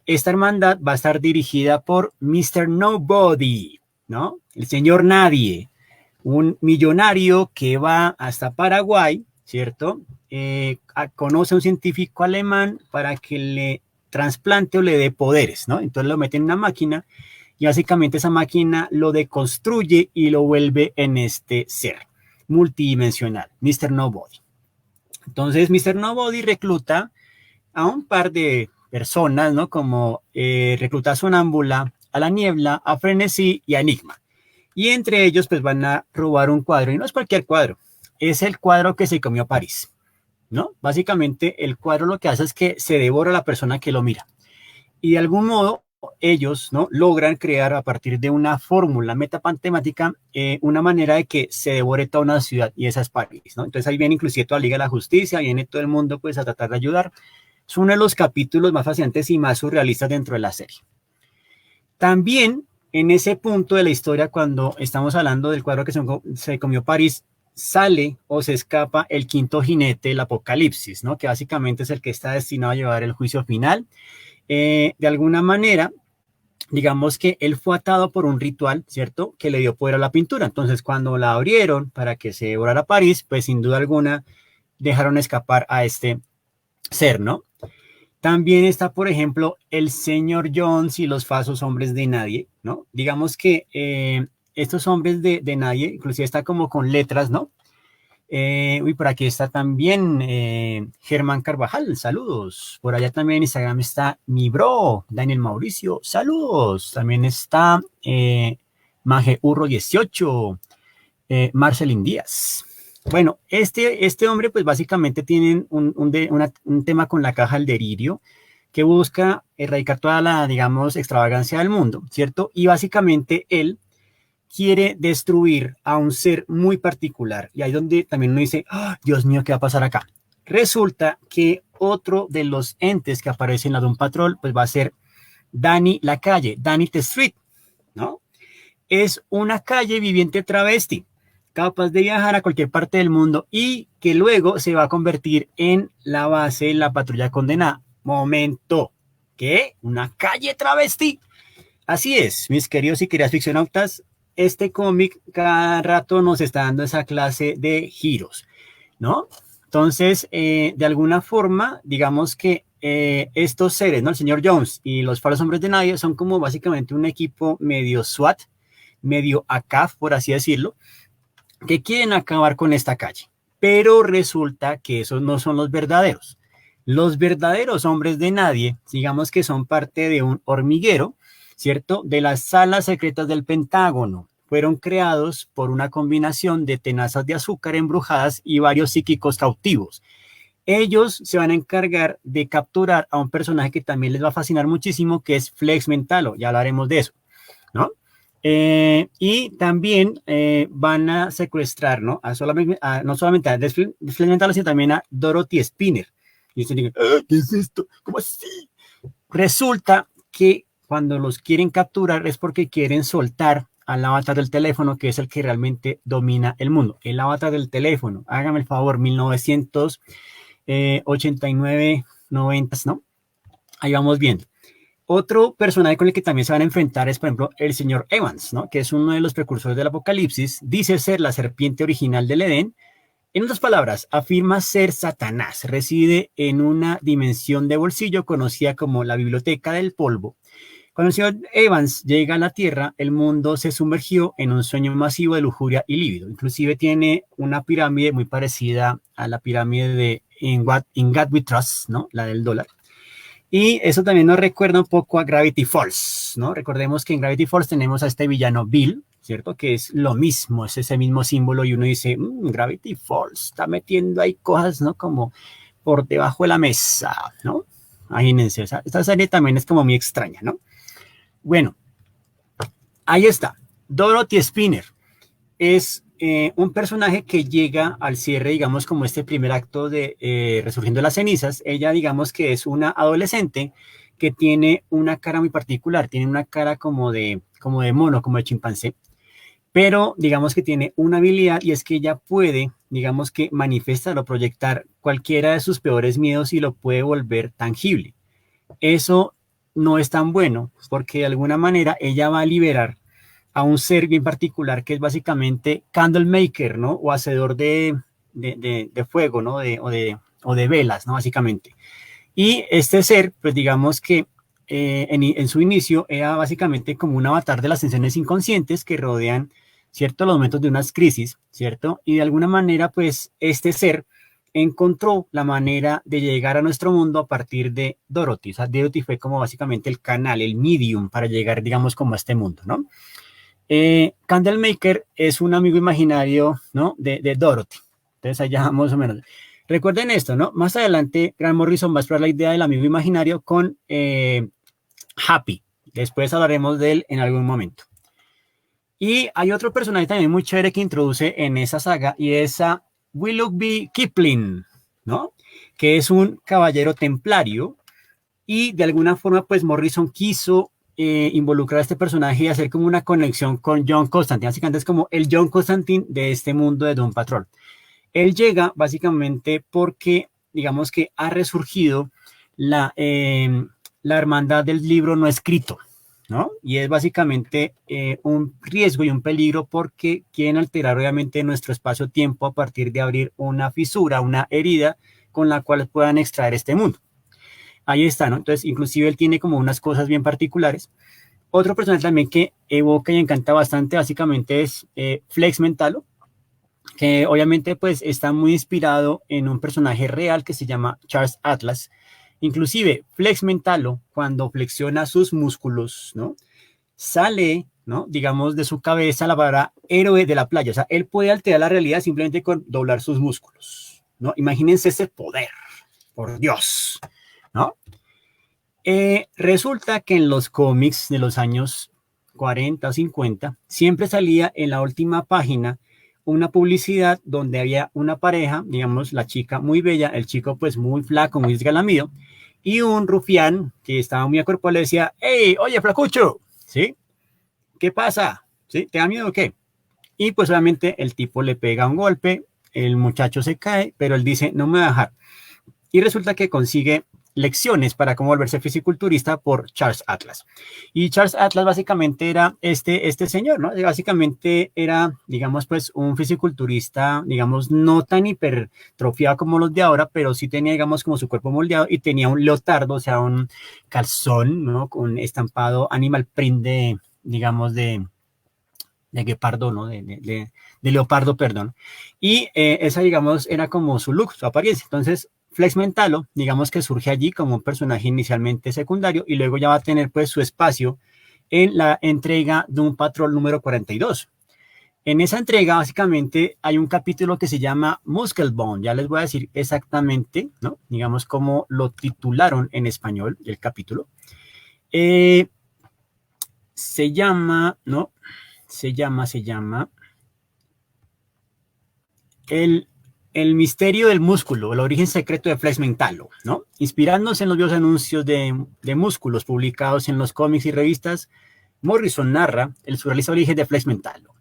Esta hermandad va a estar dirigida por Mr. Nobody, ¿no? El señor Nadie, un millonario que va hasta Paraguay, ¿cierto? Conoce a un científico alemán para que le trasplante o le dé poderes, ¿no? Entonces lo mete en una máquina y básicamente esa máquina lo deconstruye y lo vuelve en este ser multidimensional, Mr. Nobody. Entonces Mr. Nobody recluta a un par de personas, ¿no? Como recluta a Sonámbula, a La Niebla, a Frenesí y a Enigma. Y entre ellos pues van a robar un cuadro, y no es cualquier cuadro, es el cuadro que se comió París, ¿no? Básicamente el cuadro lo que hace es que se devora a la persona que lo mira. Y de algún modo ellos, ¿no? Logran crear a partir de una fórmula metapantemática una manera de que se devore toda una ciudad, y esa es París, ¿no? Entonces ahí viene inclusive toda la Liga de la Justicia, viene todo el mundo pues a tratar de ayudar. Es uno de los capítulos más fascinantes y más surrealistas dentro de la serie. También en ese punto de la historia, cuando estamos hablando del cuadro que se comió París, sale o se escapa el quinto jinete del apocalipsis, ¿no? Que básicamente es el que está destinado a llevar el juicio final. De alguna manera, digamos que él fue atado por un ritual, ¿cierto? Que le dio poder a la pintura. Entonces, cuando la abrieron para que se devorara París, pues sin duda alguna dejaron escapar a este ser, ¿no? También está, por ejemplo, el señor Jones y los falsos hombres de nadie, ¿no? Digamos que estos hombres de nadie, inclusive está como con letras, ¿no? Por aquí está también Germán Carvajal, saludos. Por allá también en Instagram está mi bro, Daniel Mauricio, saludos. También está Maje Urro 18, Marcelín Díaz. Bueno, este hombre pues básicamente tiene un tema con la caja del delirio que busca erradicar toda la, digamos, extravagancia del mundo, ¿cierto? Y básicamente él quiere destruir a un ser muy particular. Y ahí donde también uno dice, oh, Dios mío, ¿qué va a pasar acá? Resulta que otro de los entes que aparece en la Doom Patrol pues va a ser Danny la calle, Danny the Street, ¿no? Es una calle viviente travesti, capaz de viajar a cualquier parte del mundo y que luego se va a convertir en la base de la patrulla condenada. Momento, ¿qué? ¿Una calle travesti? Así es, mis queridos y queridas ficcionautas, este cómic cada rato nos está dando esa clase de giros, ¿no? Entonces, de alguna forma, digamos que estos seres, ¿no? El señor Jones y los faros hombres de nadie son como básicamente un equipo medio SWAT, medio ACAF, por así decirlo, que quieren acabar con esta calle. Pero resulta que esos no son los verdaderos. Los verdaderos hombres de nadie, digamos que son parte de un hormiguero, ¿cierto? De las salas secretas del Pentágono. Fueron creados por una combinación de tenazas de azúcar embrujadas y varios psíquicos cautivos. Ellos se van a encargar de capturar a un personaje que también les va a fascinar muchísimo, que es Flex Mentalo. Ya hablaremos de eso, ¿no? Y también van a secuestrar, ¿no? No solamente a Flex Mentalo, sino también a Dorothy Spinner. Y ustedes digan, ¿qué es esto? ¿Cómo así? Resulta que cuando los quieren capturar es porque quieren soltar al avatar del teléfono, que es el que realmente domina el mundo. El avatar del teléfono, hágame el favor, 1989, 90, ¿no? Ahí vamos viendo. Otro personaje con el que también se van a enfrentar es, por ejemplo, el señor Evans, ¿no? Que es uno de los precursores del apocalipsis. Dice ser la serpiente original del Edén. En otras palabras, afirma ser Satanás. Reside en una dimensión de bolsillo conocida como la biblioteca del polvo. Cuando el señor Evans llega a la Tierra, el mundo se sumergió en un sueño masivo de lujuria y líbido. Inclusive tiene una pirámide muy parecida a la pirámide de In God We Trust, ¿no? La del dólar. Y eso también nos recuerda un poco a Gravity Falls, ¿no? Recordemos que en Gravity Falls tenemos a este villano Bill, ¿cierto? Que es lo mismo, es ese mismo símbolo y uno dice, Gravity Falls está metiendo ahí cosas, ¿no? Como por debajo de la mesa, ¿no? Imagínense, esta serie también es como muy extraña, ¿no? Bueno, ahí está. Dorothy Spinner es un personaje que llega al cierre, digamos, como este primer acto de Resurgiendo de las Cenizas. Ella, digamos, que es una adolescente que tiene una cara muy particular, tiene una cara como de mono, como de chimpancé, pero digamos que tiene una habilidad y es que ella puede, digamos que manifestar o proyectar cualquiera de sus peores miedos y lo puede volver tangible. Eso no es tan bueno porque de alguna manera ella va a liberar a un ser bien particular que es básicamente candlemaker, ¿no? O hacedor de fuego, ¿no? O de velas, ¿no? Básicamente. Y este ser, pues digamos que en su inicio era básicamente como un avatar de las tensiones inconscientes que rodean, ¿cierto? Los momentos de unas crisis, ¿cierto? Y de alguna manera, pues este ser encontró la manera de llegar a nuestro mundo a partir de Dorothy. O sea, Dorothy fue como básicamente el canal, el medium para llegar, digamos, como a este mundo, ¿no? Candlemaker es un amigo imaginario, ¿no? de Dorothy. Entonces allá más o menos. Recuerden esto, ¿no? Más adelante, Grant Morrison va a explorar la idea del amigo imaginario con Happy. Después hablaremos de él en algún momento. Y hay otro personaje también muy chévere que introduce en esa saga y es a Willoughby Kipling, ¿no? Que es un caballero templario y de alguna forma pues Morrison quiso involucrar a este personaje y hacer como una conexión con John Constantine. Básicamente es como el John Constantine de este mundo de Doom Patrol. Él llega básicamente porque digamos que ha resurgido la hermandad del libro no escrito, ¿no? Y es básicamente un riesgo y un peligro porque quieren alterar obviamente nuestro espacio-tiempo a partir de abrir una fisura, una herida con la cual puedan extraer este mundo. Ahí está, ¿no? Entonces, inclusive él tiene como unas cosas bien particulares. Otro personaje también que evoca y encanta bastante básicamente es Flex Mentalo, que obviamente pues está muy inspirado en un personaje real que se llama Charles Atlas. Inclusive Flex Mentalo, cuando flexiona sus músculos, ¿no? Sale, ¿no? Digamos, de su cabeza la palabra héroe de la playa. O sea, él puede alterar la realidad simplemente con doblar sus músculos, ¿no? Imagínense ese poder, por Dios, ¿no? Resulta que en los cómics de los años 40 o 50 siempre salía en la última página una publicidad donde había una pareja, digamos, la chica muy bella, el chico pues muy flaco, muy desgalamido, y un rufián que estaba muy acuerpado le decía, hey, oye, flacucho, ¿sí? ¿Qué pasa? ¿Sí? ¿Te da miedo o qué? Y pues obviamente el tipo le pega un golpe, el muchacho se cae, pero él dice, no me voy a dejar. Y resulta que consigue lecciones para cómo volverse fisiculturista por Charles Atlas. Y Charles Atlas básicamente era este señor, ¿no? Básicamente era, digamos, pues un fisiculturista, digamos, no tan hipertrofiado como los de ahora, pero sí tenía, digamos, como su cuerpo moldeado y tenía un leotardo, o sea, un calzón, ¿no? Con estampado animal print de, digamos, de guepardo, ¿no? De leopardo, perdón. Y esa, digamos, era como su look, su apariencia. Entonces, Flex Mentalo, digamos que surge allí como un personaje inicialmente secundario y luego ya va a tener pues su espacio en la entrega de un Patrol número 42. En esa entrega básicamente hay un capítulo que se llama Musclebone, ya les voy a decir exactamente, ¿no? Digamos cómo lo titularon en español el capítulo. Se llama, ¿no? Se llama el misterio del músculo, el origen secreto de Flex Mentalo, ¿no? Inspirándose en los viejos anuncios de músculos publicados en los cómics y revistas, Morrison narra el surrealista origen de Flex Mentalo.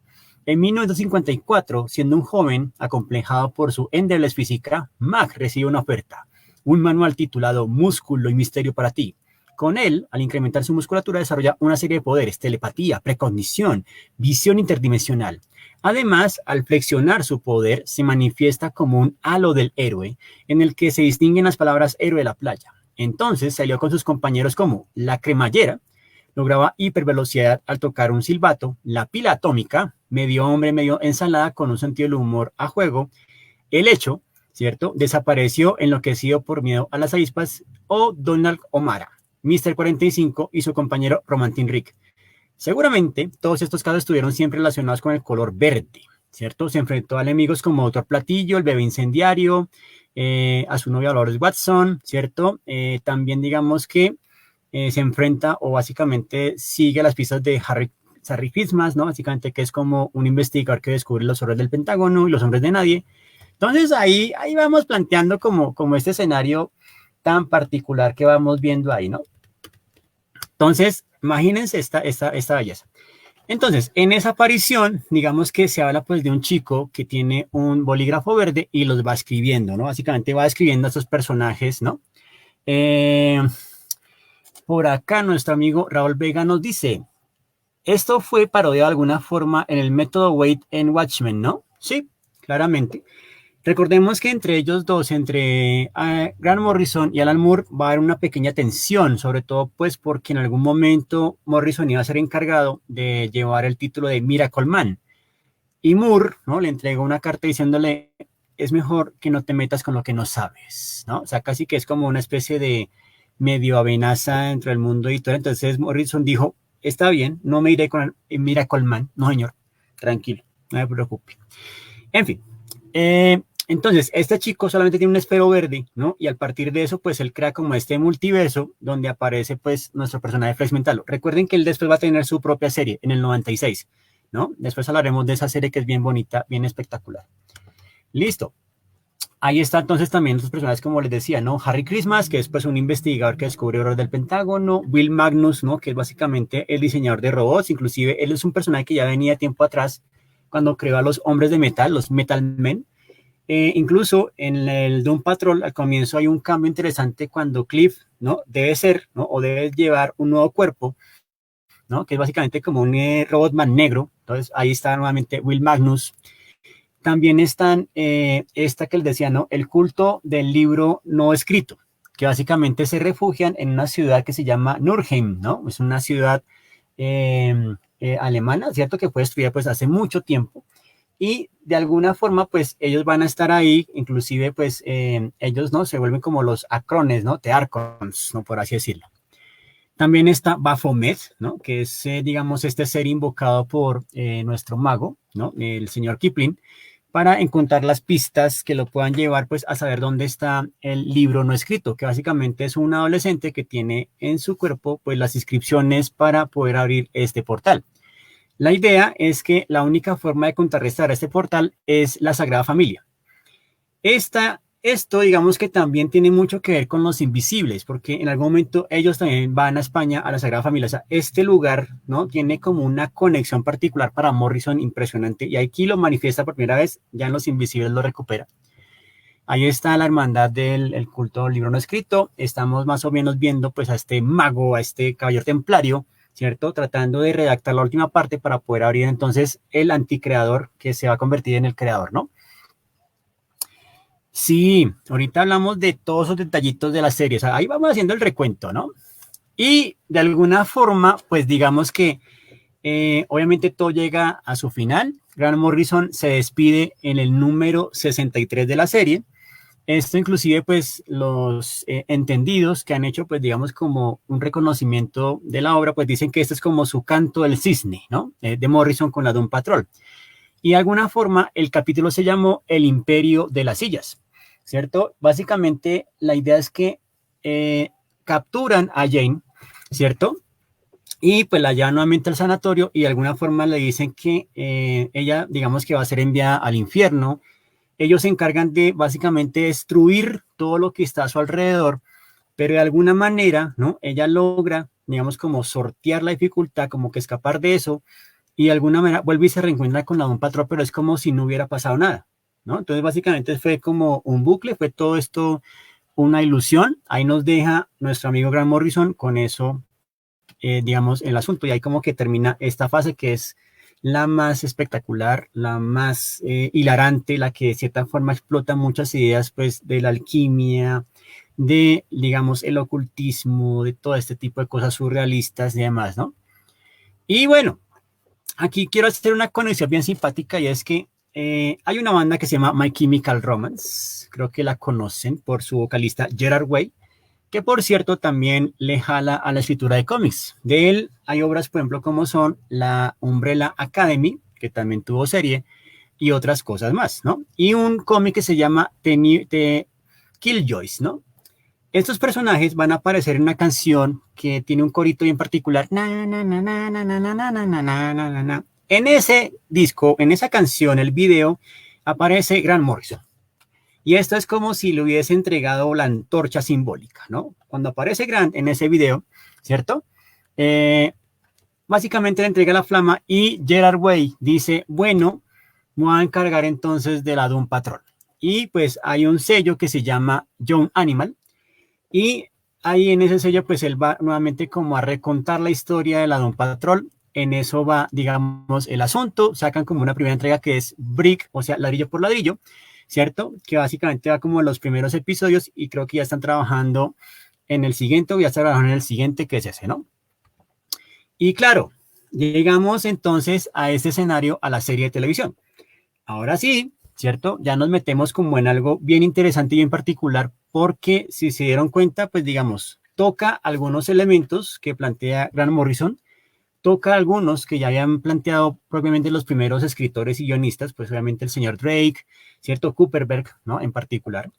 En 1954, siendo un joven acomplejado por su endeblez física, Mac recibe una oferta, un manual titulado Músculo y Misterio para ti. Con él, al incrementar su musculatura, desarrolla una serie de poderes, telepatía, precognición, visión interdimensional. Además, al flexionar su poder, se manifiesta como un halo del héroe, en el que se distinguen las palabras héroe de la playa. Entonces salió con sus compañeros como la cremallera, lograba hipervelocidad al tocar un silbato, la pila atómica, medio hombre, medio ensalada con un sentido del humor a juego, el hecho, ¿cierto? Desapareció enloquecido por miedo a las avispas, o Donald O'Mara, Mr. 45 y su compañero Romantin Rick. Seguramente todos estos casos estuvieron siempre relacionados con el color verde, ¿cierto? Se enfrentó a enemigos como Doctor Platillo, el bebé incendiario, a su novia Dolores Watson, ¿cierto? También digamos que se enfrenta o básicamente sigue las pistas de Harry Christmas, ¿no? Básicamente que es como un investigador que descubre los horrores del Pentágono y los hombres de nadie. Entonces ahí vamos planteando como este escenario tan particular que vamos viendo ahí, ¿no? Entonces, imagínense esta belleza. Entonces, en esa aparición, digamos que se habla pues de un chico que tiene un bolígrafo verde y los va escribiendo, ¿no? Básicamente va escribiendo a estos personajes, ¿no? Por acá nuestro amigo Raúl Vega nos dice, esto fue parodiado de alguna forma en el método Wade en Watchmen, ¿no? Sí, claramente. Recordemos que entre ellos dos, entre Grant Morrison y Alan Moore, va a haber una pequeña tensión, sobre todo pues porque en algún momento Morrison iba a ser encargado de llevar el título de Miracle Man. Y Moore, ¿no? Le entregó una carta diciéndole, es mejor que no te metas con lo que no sabes, ¿no? O sea, casi que es como una especie de medio amenaza dentro del mundo editorial. Entonces Morrison dijo, está bien, no me iré con el Miracle Man. No, señor, tranquilo, no me preocupe. En fin, entonces, este chico solamente tiene un esfero verde, ¿no? Y al partir de eso, pues él crea como este multiverso donde aparece, pues, nuestro personaje Flex Mentalo. Recuerden que él después va a tener su propia serie en el 96, ¿no? Después hablaremos de esa serie que es bien bonita, bien espectacular. Listo. Ahí está entonces también los personajes, como les decía, ¿no? Harry Christmas, que es pues un investigador que descubre horror del Pentágono. Will Magnus, ¿no? Que es básicamente el diseñador de robots. Inclusive, él es un personaje que ya venía tiempo atrás cuando creó a los hombres de metal, los Metal Men. Incluso en el Doom Patrol al comienzo hay un cambio interesante cuando Cliff, ¿no? Debe ser, ¿no? O debe llevar un nuevo cuerpo, ¿no? Que es básicamente como un Robotman negro. Entonces ahí está nuevamente Will Magnus. También están esta que les decía, ¿no? El culto del libro no escrito, que básicamente se refugian en una ciudad que se llama Nurheim, ¿no? Es una ciudad alemana, ¿cierto? Que fue destruida pues hace mucho tiempo. Y de alguna forma, pues ellos van a estar ahí, inclusive, pues ellos, ¿no? Se vuelven como los acrones, ¿no? The Archons, ¿no? Por así decirlo. También está Baphomet, ¿no? Que es, digamos, este ser invocado por nuestro mago, ¿no? El señor Kipling, para encontrar las pistas que lo puedan llevar pues a saber dónde está el libro no escrito, que básicamente es un adolescente que tiene en su cuerpo pues las inscripciones para poder abrir este portal. La idea es que la única forma de contrarrestar este portal es la Sagrada Familia. Esto digamos que también tiene mucho que ver con los invisibles, porque en algún momento ellos también van a España, a la Sagrada Familia. O sea, este lugar, ¿no? Tiene como una conexión particular para Morrison impresionante, y aquí lo manifiesta por primera vez, ya en Los Invisibles lo recupera. Ahí está la hermandad del culto del libro no escrito. Estamos más o menos viendo pues a este mago, a este caballero templario, ¿cierto? Tratando de redactar la última parte para poder abrir entonces el anticreador que se va a convertir en el creador, ¿no? Sí, ahorita hablamos de todos esos detallitos de la serie, o sea, ahí vamos haciendo el recuento, ¿no? Y de alguna forma, pues digamos que obviamente todo llega a su final. Grant Morrison se despide en el número 63 de la serie. Esto inclusive pues los entendidos que han hecho pues digamos como un reconocimiento de la obra pues dicen que este es como su canto del cisne, ¿no? De Morrison con la Doom Patrol. Y de alguna forma el capítulo se llamó El Imperio de las Sillas, ¿cierto? Básicamente la idea es que capturan a Jane, ¿cierto? Y pues la llevan nuevamente al sanatorio y de alguna forma le dicen que ella, digamos que va a ser enviada al infierno. Ellos se encargan de básicamente destruir todo lo que está a su alrededor, pero de alguna manera, ¿no? Ella logra, digamos, como sortear la dificultad, como que escapar de eso, y de alguna manera vuelve y se reencuentra con la Doom Patrol, pero es como si no hubiera pasado nada, ¿no? Entonces básicamente fue como un bucle, fue todo esto una ilusión. Ahí nos deja nuestro amigo Grant Morrison con eso, digamos, el asunto, y ahí como que termina esta fase que es la más espectacular, la más hilarante, la que de cierta forma explota muchas ideas pues de la alquimia, de digamos el ocultismo, de todo este tipo de cosas surrealistas y demás, ¿no? Y bueno, aquí quiero hacer una conexión bien simpática, y es que hay una banda que se llama My Chemical Romance, creo que la conocen por su vocalista Gerard Way, que por cierto también le jala a la escritura de cómics. De él hay obras, por ejemplo, como son la Umbrella Academy, que también tuvo serie, y otras cosas más, ¿no? Y un cómic que se llama The Killjoys, ¿no? Estos personajes van a aparecer en una canción que tiene un corito bien particular. En ese disco, en esa canción, el video, aparece Grant Morrison. Y esto es como si le hubiese entregado la antorcha simbólica, ¿no? Cuando aparece Grant en ese video, ¿cierto? Básicamente le entrega la flama y Gerard Way dice, bueno, me voy a encargar entonces de la Doom Patrol. Y pues hay un sello que se llama Young Animal, y ahí en ese sello pues él va nuevamente como a recontar la historia de la Doom Patrol. En eso va, digamos, el asunto. Sacan como una primera entrega que es Brick, o sea, ladrillo por ladrillo, ¿cierto? Que básicamente va como los primeros episodios, y creo que ya están trabajando en el siguiente, o ya están trabajando en el siguiente, que es ese, ¿no? Y claro, llegamos entonces a este escenario, a la serie de televisión. Ahora sí, ¿cierto? Ya nos metemos como en algo bien interesante y en particular, porque si se dieron cuenta, pues digamos, toca algunos elementos que plantea Grant Morrison, toca algunos que ya habían planteado propiamente los primeros escritores y guionistas, pues obviamente el señor Drake, ¿cierto? Kuperberg, ¿no? En particular.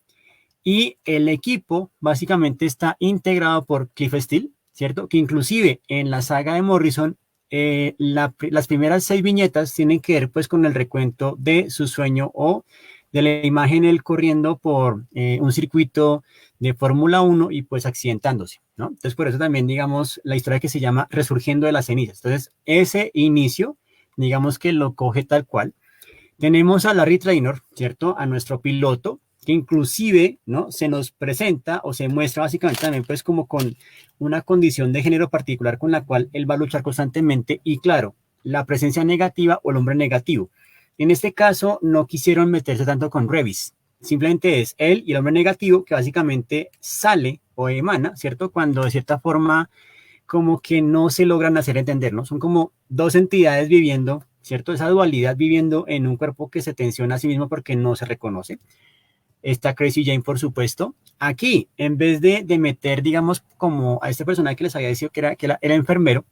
Y el equipo básicamente está integrado por Cliff Steele, ¿cierto? Que inclusive en la saga de Morrison, las primeras 6 viñetas tienen que ver pues con el recuento de su sueño, o de la imagen él corriendo por un circuito de Fórmula 1 y pues accidentándose, ¿no? Entonces por eso también digamos la historia que se llama Resurgiendo de las cenizas. Entonces ese inicio digamos que lo coge tal cual. Tenemos a Larry Trainor, ¿cierto? A nuestro piloto, que inclusive, ¿no? Se nos presenta o se muestra básicamente también pues como con una condición de género particular con la cual él va a luchar constantemente, y claro, la presencia negativa o el hombre negativo. En este caso no quisieron meterse tanto con Revis, simplemente es él y el hombre negativo que básicamente sale o emana, ¿cierto? Cuando de cierta forma como que no se logran hacer entender, ¿no? Son como dos entidades viviendo, ¿cierto? Esa dualidad viviendo en un cuerpo que se tensiona a sí mismo porque no se reconoce. está Crazy Jane, por supuesto. Aquí, en vez de meter, digamos, como a este personaje que les había dicho era enfermero,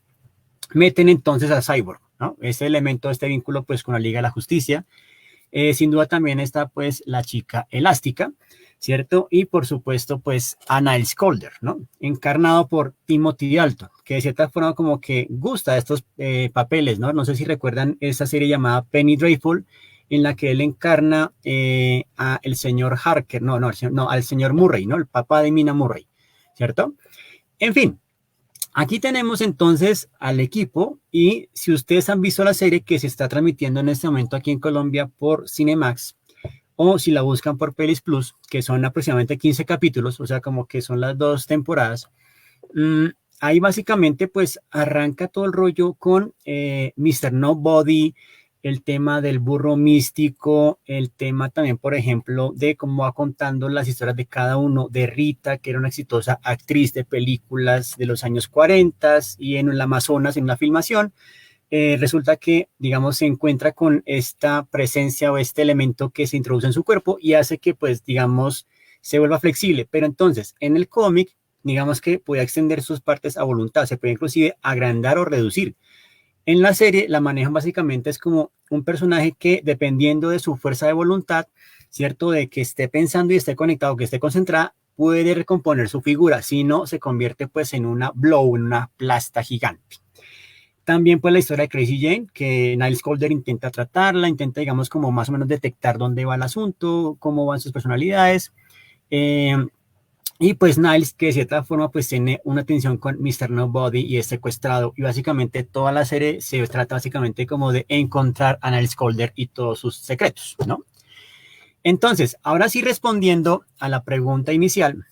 meten entonces a Cyborg, ¿no? Este elemento, este vínculo, pues, con la Liga de la Justicia. Sin duda también está, pues, la chica elástica, ¿cierto? Y, por supuesto, pues, a Niles Caulder, ¿no? Encarnado por Timothy Dalton, que de cierta forma como que gusta estos papeles, ¿no? No sé si recuerdan esa serie llamada Penny Dreadful, en la que él encarna a el señor Harker, no, al señor Murray, ¿no? El papá de Mina Murray, ¿cierto? En fin, aquí tenemos entonces al equipo y si ustedes han visto la serie que se está transmitiendo en este momento aquí en Colombia por Cinemax o si la buscan por Pelis Plus, que son aproximadamente 15 capítulos, o sea, como que son las 2 temporadas, mmm, ahí básicamente pues arranca todo el rollo con Mr. Nobody, el tema del burro místico, el tema también, por ejemplo, de cómo va contando las historias de cada uno, de Rita, que era una exitosa actriz de películas de los años 40 y en el Amazonas, en una filmación, resulta que, digamos, se encuentra con esta presencia o este elemento que se introduce en su cuerpo y hace que, pues, digamos, se vuelva flexible. Pero entonces, en el cómic, digamos que puede extender sus partes a voluntad, se puede inclusive agrandar o reducir. En la serie la manejan básicamente es como un personaje que dependiendo de su fuerza de voluntad, ¿cierto? De que esté pensando y esté conectado, que esté concentrada, puede recomponer su figura, si no se convierte pues en una blow, en una plasta gigante. También pues la historia de Crazy Jane, que Niles Caulder intenta tratarla, intenta digamos como más o menos detectar dónde va el asunto, cómo van sus personalidades. Eh, y pues Niles, que de cierta forma pues tiene una tensión con Mr. Nobody y es secuestrado. Y básicamente toda la serie se trata básicamente como de encontrar a Niles Caulder y todos sus secretos, ¿no? Entonces, ahora sí respondiendo a la pregunta inicial,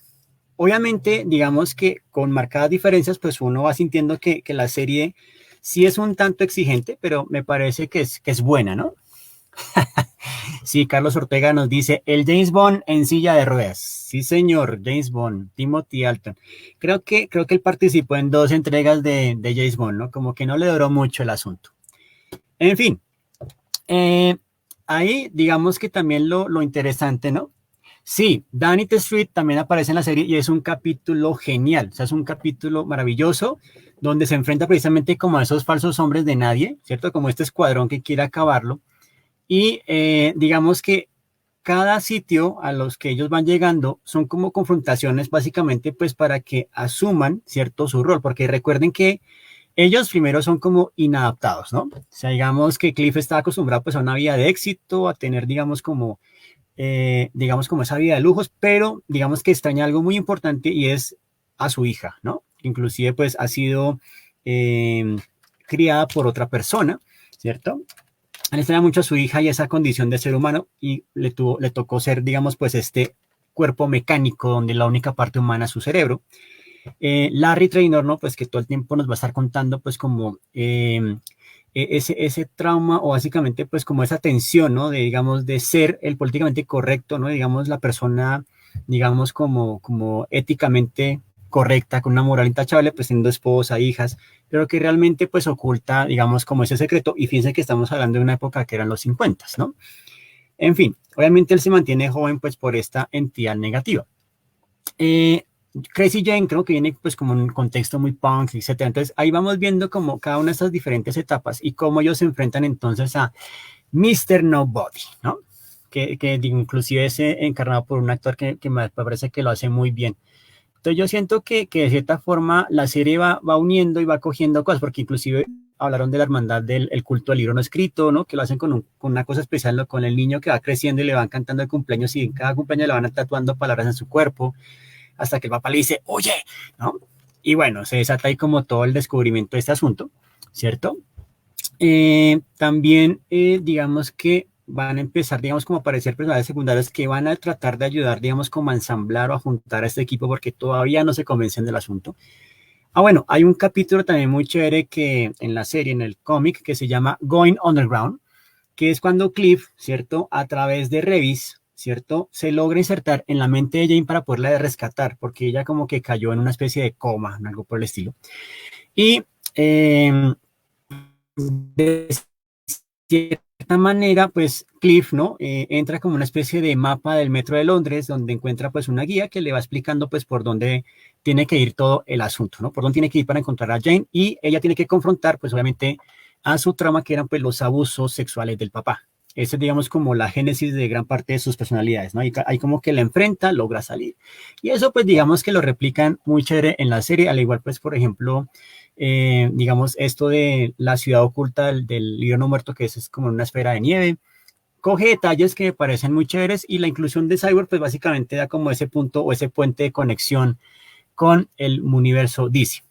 obviamente digamos que con marcadas diferencias pues uno va sintiendo que la serie sí es un tanto exigente, pero me parece que es buena, ¿no? Sí, Carlos Ortega nos dice, el James Bond en silla de ruedas. Sí, señor, James Bond, Timothy Dalton. Creo que él participó en 2 entregas de James Bond, ¿no? Como que no le duró mucho el asunto. En fin, eh, ahí digamos que también lo interesante, ¿no? Sí, Danny the Street también aparece en la serie y es un capítulo genial, o sea, es un capítulo maravilloso donde se enfrenta precisamente como a esos falsos hombres de nadie, ¿cierto? Como este escuadrón que quiere acabarlo. Y digamos que cada sitio a los que ellos van llegando son como confrontaciones básicamente pues para que asuman, ¿cierto? Su rol, porque recuerden que ellos primero son como inadaptados, ¿no? O sea, digamos que Cliff está acostumbrado pues a una vida de éxito, a tener digamos como esa vida de lujos, pero digamos que extraña algo muy importante y es a su hija, ¿no? Inclusive pues ha sido eh, criada por otra persona, ¿cierto? Él extraña mucho a su hija y esa condición de ser humano y le tocó ser, digamos, pues este cuerpo mecánico donde la única parte humana es su cerebro. Larry Trainor, ¿no? Pues que todo el tiempo nos va a estar contando pues como ese trauma o básicamente pues como esa tensión, ¿no? De, digamos, de ser el políticamente correcto, ¿no? Digamos, la persona, digamos, como éticamente correcta, con una moral intachable, pues teniendo esposa, hijas, pero que realmente pues oculta, digamos, como ese secreto. Y fíjense que estamos hablando de una época que eran los 50, ¿no? En fin, obviamente él se mantiene joven pues por esta entidad negativa. Eh, Crazy Jane creo que viene pues como en un contexto muy punk, etcétera. Entonces ahí vamos viendo como cada una de estas diferentes etapas y cómo ellos se enfrentan entonces a Mr. Nobody, ¿no? Que inclusive es encarnado por un actor que me parece que lo hace muy bien. Entonces yo siento que de cierta forma la serie va uniendo y va cogiendo cosas, porque inclusive hablaron de la hermandad del el culto del libro no escrito, ¿no? Que lo hacen con una cosa especial, ¿no? Con el niño que va creciendo y le van cantando el cumpleaños y en cada cumpleaños le van tatuando palabras en su cuerpo hasta que el papá le dice, oye, ¿no? Y bueno, se desata ahí como todo el descubrimiento de este asunto, ¿cierto? También, digamos que van a empezar, digamos, como a aparecer personajes secundarios que van a tratar de ayudar, digamos, como a ensamblar o a juntar a este equipo porque todavía no se convencen del asunto. Ah, bueno, hay un capítulo también muy chévere que en la serie, en el cómic, que se llama Going Underground, que es cuando Cliff, ¿cierto? A través de Revis, ¿cierto? Se logra insertar en la mente de Jane para poderla rescatar, porque ella como que cayó en una especie de coma, algo por el estilo. Y de cierta manera, pues Cliff, ¿no? Entra como una especie de mapa del metro de Londres, donde encuentra pues una guía que le va explicando pues por dónde tiene que ir todo el asunto, ¿no? Por dónde tiene que ir para encontrar a Jane, y ella tiene que confrontar pues obviamente a su trama, que eran pues los abusos sexuales del papá. Esa es, digamos, como la génesis de gran parte de sus personalidades, ¿no? Hay como que la enfrenta, logra salir. Y eso pues digamos que lo replican muy chévere en la serie, al igual pues por ejemplo digamos, esto de la ciudad oculta del libro no muerto, que es como una esfera de nieve. Coge detalles que me parecen muy chéveres, y la inclusión de Cyborg, pues básicamente da como ese punto o ese puente de conexión con el universo DC,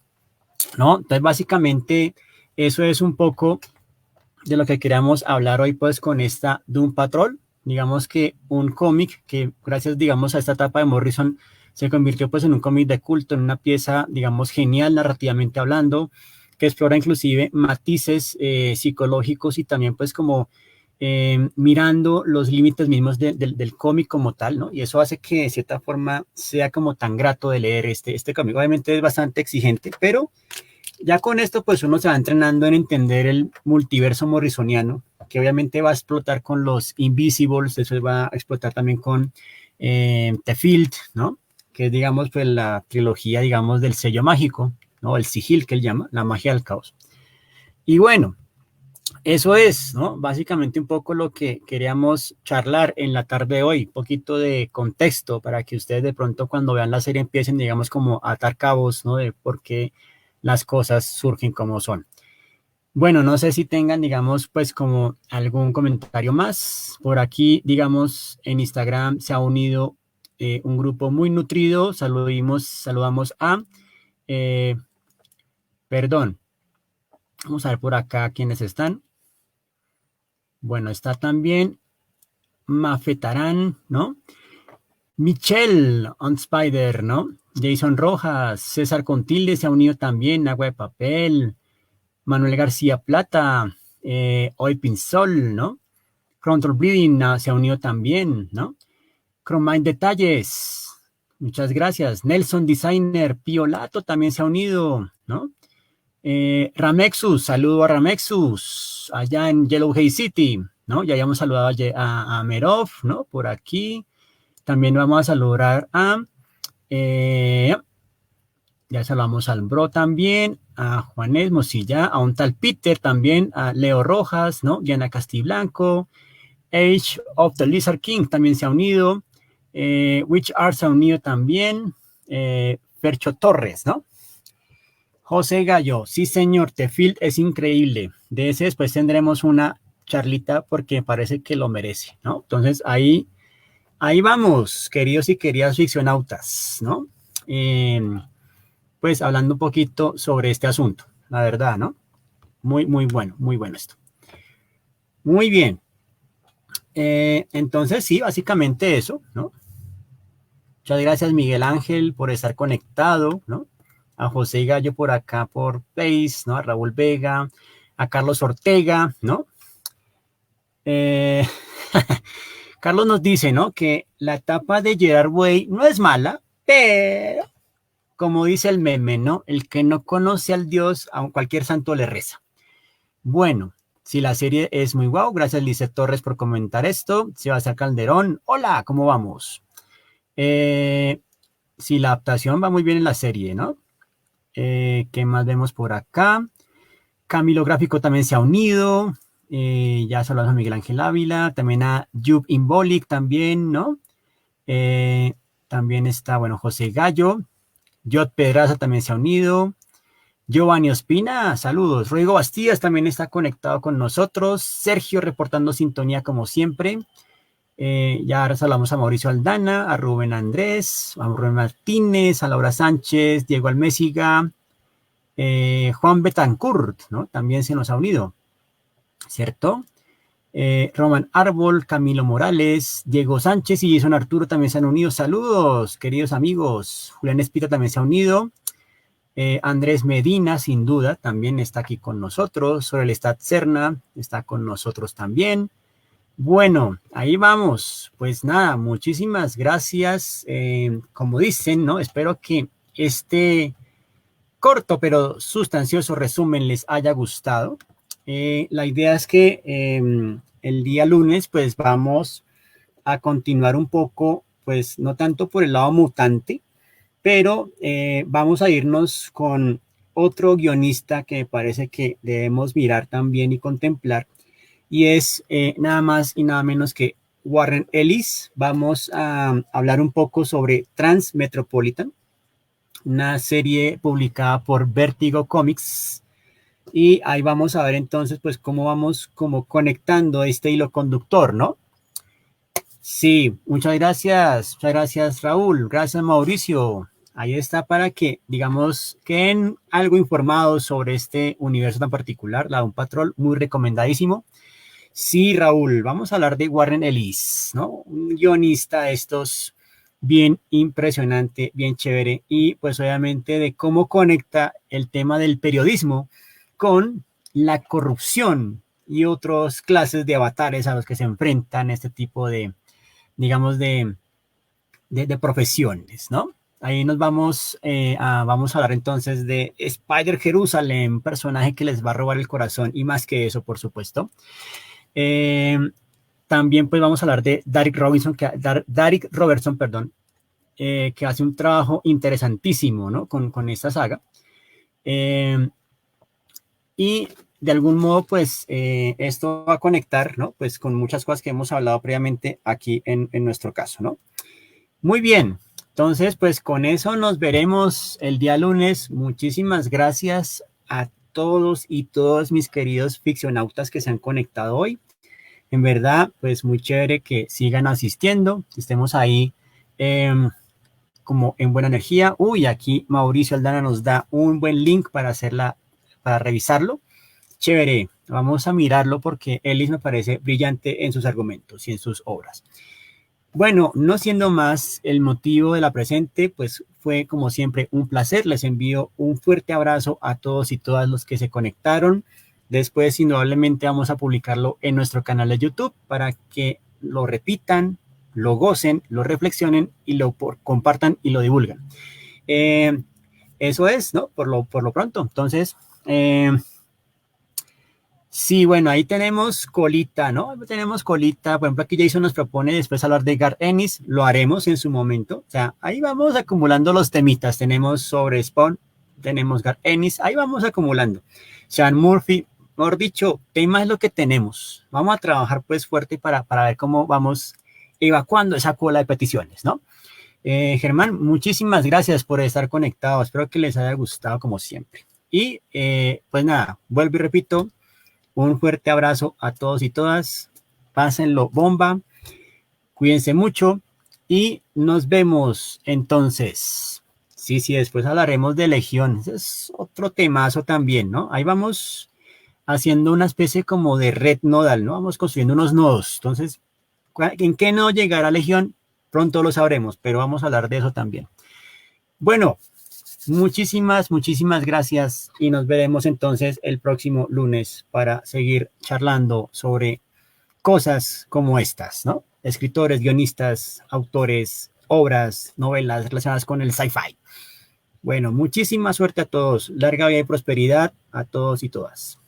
¿no? Entonces, básicamente, eso es un poco de lo que queríamos hablar hoy, pues, con esta Doom Patrol. Digamos que un cómic que, gracias, digamos, a esta etapa de Morrison, se convirtió pues en un cómic de culto, en una pieza, digamos, genial narrativamente hablando, que explora inclusive matices psicológicos, y también pues como mirando los límites mismos del cómic como tal, ¿no? Y eso hace que de cierta forma sea como tan grato de leer este cómic. Obviamente es bastante exigente, pero ya con esto pues uno se va entrenando en entender el multiverso morrisoniano, que obviamente va a explotar con los Invisibles, después va a explotar también con The Field, ¿no? Que es, digamos, pues la trilogía, digamos, del sello mágico, ¿no? El sigil que él llama, la magia del caos. Y bueno, eso es, ¿no? Básicamente un poco lo que queríamos charlar en la tarde de hoy, un poquito de contexto para que ustedes de pronto cuando vean la serie empiecen, digamos, como a atar cabos, ¿no? De por qué las cosas surgen como son. Bueno, no sé si tengan, digamos, pues como algún comentario más. Por aquí, digamos, en Instagram se ha unido un grupo muy nutrido. Saludamos a, eh, perdón, vamos a ver por acá quiénes están. Bueno, está también Mafetarán, ¿no? Michelle on Spider, ¿no? Jason Rojas, César Contilde se ha unido también, Agua de Papel, Manuel García Plata, Hoy Pinsol, ¿no? Control Bleeding se ha unido también, ¿no? Chromine Detalles, muchas gracias. Nelson Designer, Piolato también se ha unido, ¿no? Ramexus, saludo a Ramexus, allá en Yellow Hay City, ¿no? Ya habíamos saludado a Merov, ¿no? Por aquí. También vamos a saludar a, ya saludamos al Bro también, a Juanes Mosilla, a un tal Peter también, a Leo Rojas, ¿no? Diana Castiblanco, Age of the Lizard King también se ha unido, Witch Art se ha unido también, Fercho Torres, ¿no? José Gallo, sí señor, The Field es increíble. De ese después tendremos una charlita porque parece que lo merece, ¿no? Entonces ahí vamos, queridos y queridas ficcionautas, ¿no? Pues hablando un poquito sobre este asunto, la verdad, ¿no? Muy bueno esto. Muy bien. Entonces sí, básicamente eso, ¿no? Muchas gracias, Miguel Ángel, por estar conectado, ¿no? A José Gallo por acá por Face, ¿no? A Raúl Vega, a Carlos Ortega, ¿no? Carlos nos dice, ¿no? Que la etapa de Gerard Way no es mala, pero, como dice el meme, ¿no? El que no conoce al Dios, a cualquier santo le reza. Bueno, si la serie es muy guau, gracias Lizeth Torres por comentar esto. Sebastián Calderón, hola, ¿cómo vamos? Si la adaptación va muy bien en la serie, ¿no? ¿Qué más vemos por acá? Camilo Gráfico también se ha unido. Ya saludamos a Miguel Ángel Ávila, también a Yub Imbolic también, ¿no? También está, bueno, José Gallo. Jot Pedraza también se ha unido. Giovanni Ospina, saludos. Rodrigo Bastías también está conectado con nosotros. Sergio reportando sintonía como siempre. Ya ahora saludamos a Mauricio Aldana, a Rubén Andrés, a Rubén Martínez, a Laura Sánchez, Diego Almésiga, Juan Betancourt, ¿no? También se nos ha unido, ¿cierto? Roman Árbol, Camilo Morales, Diego Sánchez y Jason Arturo también se han unido. Saludos, queridos amigos. Julián Espita también se ha unido. Andrés Medina, sin duda, también está aquí con nosotros. Sorel Stat Serna está con nosotros también. Bueno, ahí vamos. Pues nada, muchísimas gracias. Como dicen, ¿no? Espero que este corto pero sustancioso resumen les haya gustado. La idea es que el día lunes pues vamos a continuar un poco, pues no tanto por el lado mutante, pero vamos a irnos con otro guionista que me parece que debemos mirar también y contemplar, y es nada más y nada menos que Warren Ellis. Vamos a hablar un poco sobre Transmetropolitan, una serie publicada por Vertigo Comics, y ahí vamos a ver entonces pues cómo vamos como conectando este hilo conductor, ¿no? Sí, muchas gracias Raúl, gracias Mauricio. Ahí está para que, digamos, queden algo informados sobre este universo tan particular, la de un patrón, muy recomendadísimo. Sí, Raúl, vamos a hablar de Warren Ellis, ¿no? Un guionista de estos bien impresionante, bien chévere, y pues obviamente de cómo conecta el tema del periodismo con la corrupción y otras clases de avatares a los que se enfrentan este tipo de, digamos, de profesiones, ¿no? Ahí nos vamos a hablar entonces de Spider Jerusalem, personaje que les va a robar el corazón y más que eso, por supuesto. Eh, También pues vamos a hablar de Derek Robertson, perdón, que hace un trabajo interesantísimo, ¿no? Con esta saga. Y de algún modo, pues esto va a conectar, ¿no? Pues con muchas cosas que hemos hablado previamente aquí en nuestro caso, ¿no? Muy bien. Entonces, pues con eso nos veremos el día lunes. Muchísimas gracias a todos y todas mis queridos ficcionautas que se han conectado hoy. En verdad, pues muy chévere que sigan asistiendo, que estemos ahí como en buena energía. Uy, aquí Mauricio Aldana nos da un buen link para hacerla, para revisarlo. Chévere, vamos a mirarlo porque Ellis me parece brillante en sus argumentos y en sus obras. Bueno, no siendo más el motivo de la presente, pues fue como siempre un placer. Les envío un fuerte abrazo a todos y todas los que se conectaron. Después, indudablemente, vamos a publicarlo en nuestro canal de YouTube para que lo repitan, lo gocen, lo reflexionen y lo compartan y lo divulgan. Eso es, ¿no? Por lo pronto. Entonces, sí, bueno, ahí tenemos colita, ¿no? Tenemos colita. Por ejemplo, aquí Jason nos propone después hablar de Garth Ennis. Lo haremos en su momento. O sea, ahí vamos acumulando los temitas. Tenemos sobre Spawn, tenemos Garth Ennis. Ahí vamos acumulando. Sean Murphy, mejor dicho, tema es lo que tenemos. Vamos a trabajar pues fuerte para ver cómo vamos evacuando esa cola de peticiones, ¿no? Germán, muchísimas gracias por estar conectado. Espero que les haya gustado como siempre. Y pues nada, vuelvo y repito. Un fuerte abrazo a todos y todas. Pásenlo bomba. Cuídense mucho. Y nos vemos entonces. Sí, sí, después hablaremos de Legión. Ese es otro temazo también, ¿no? Ahí vamos haciendo una especie como de red nodal, ¿no? Vamos construyendo unos nodos. Entonces, ¿en qué nodo llegará Legión? Pronto lo sabremos, pero vamos a hablar de eso también. Bueno, muchísimas gracias y nos veremos entonces el próximo lunes para seguir charlando sobre cosas como estas, ¿no? Escritores, guionistas, autores, obras, novelas relacionadas con el sci-fi. Bueno, muchísima suerte a todos, larga vida y prosperidad a todos y todas.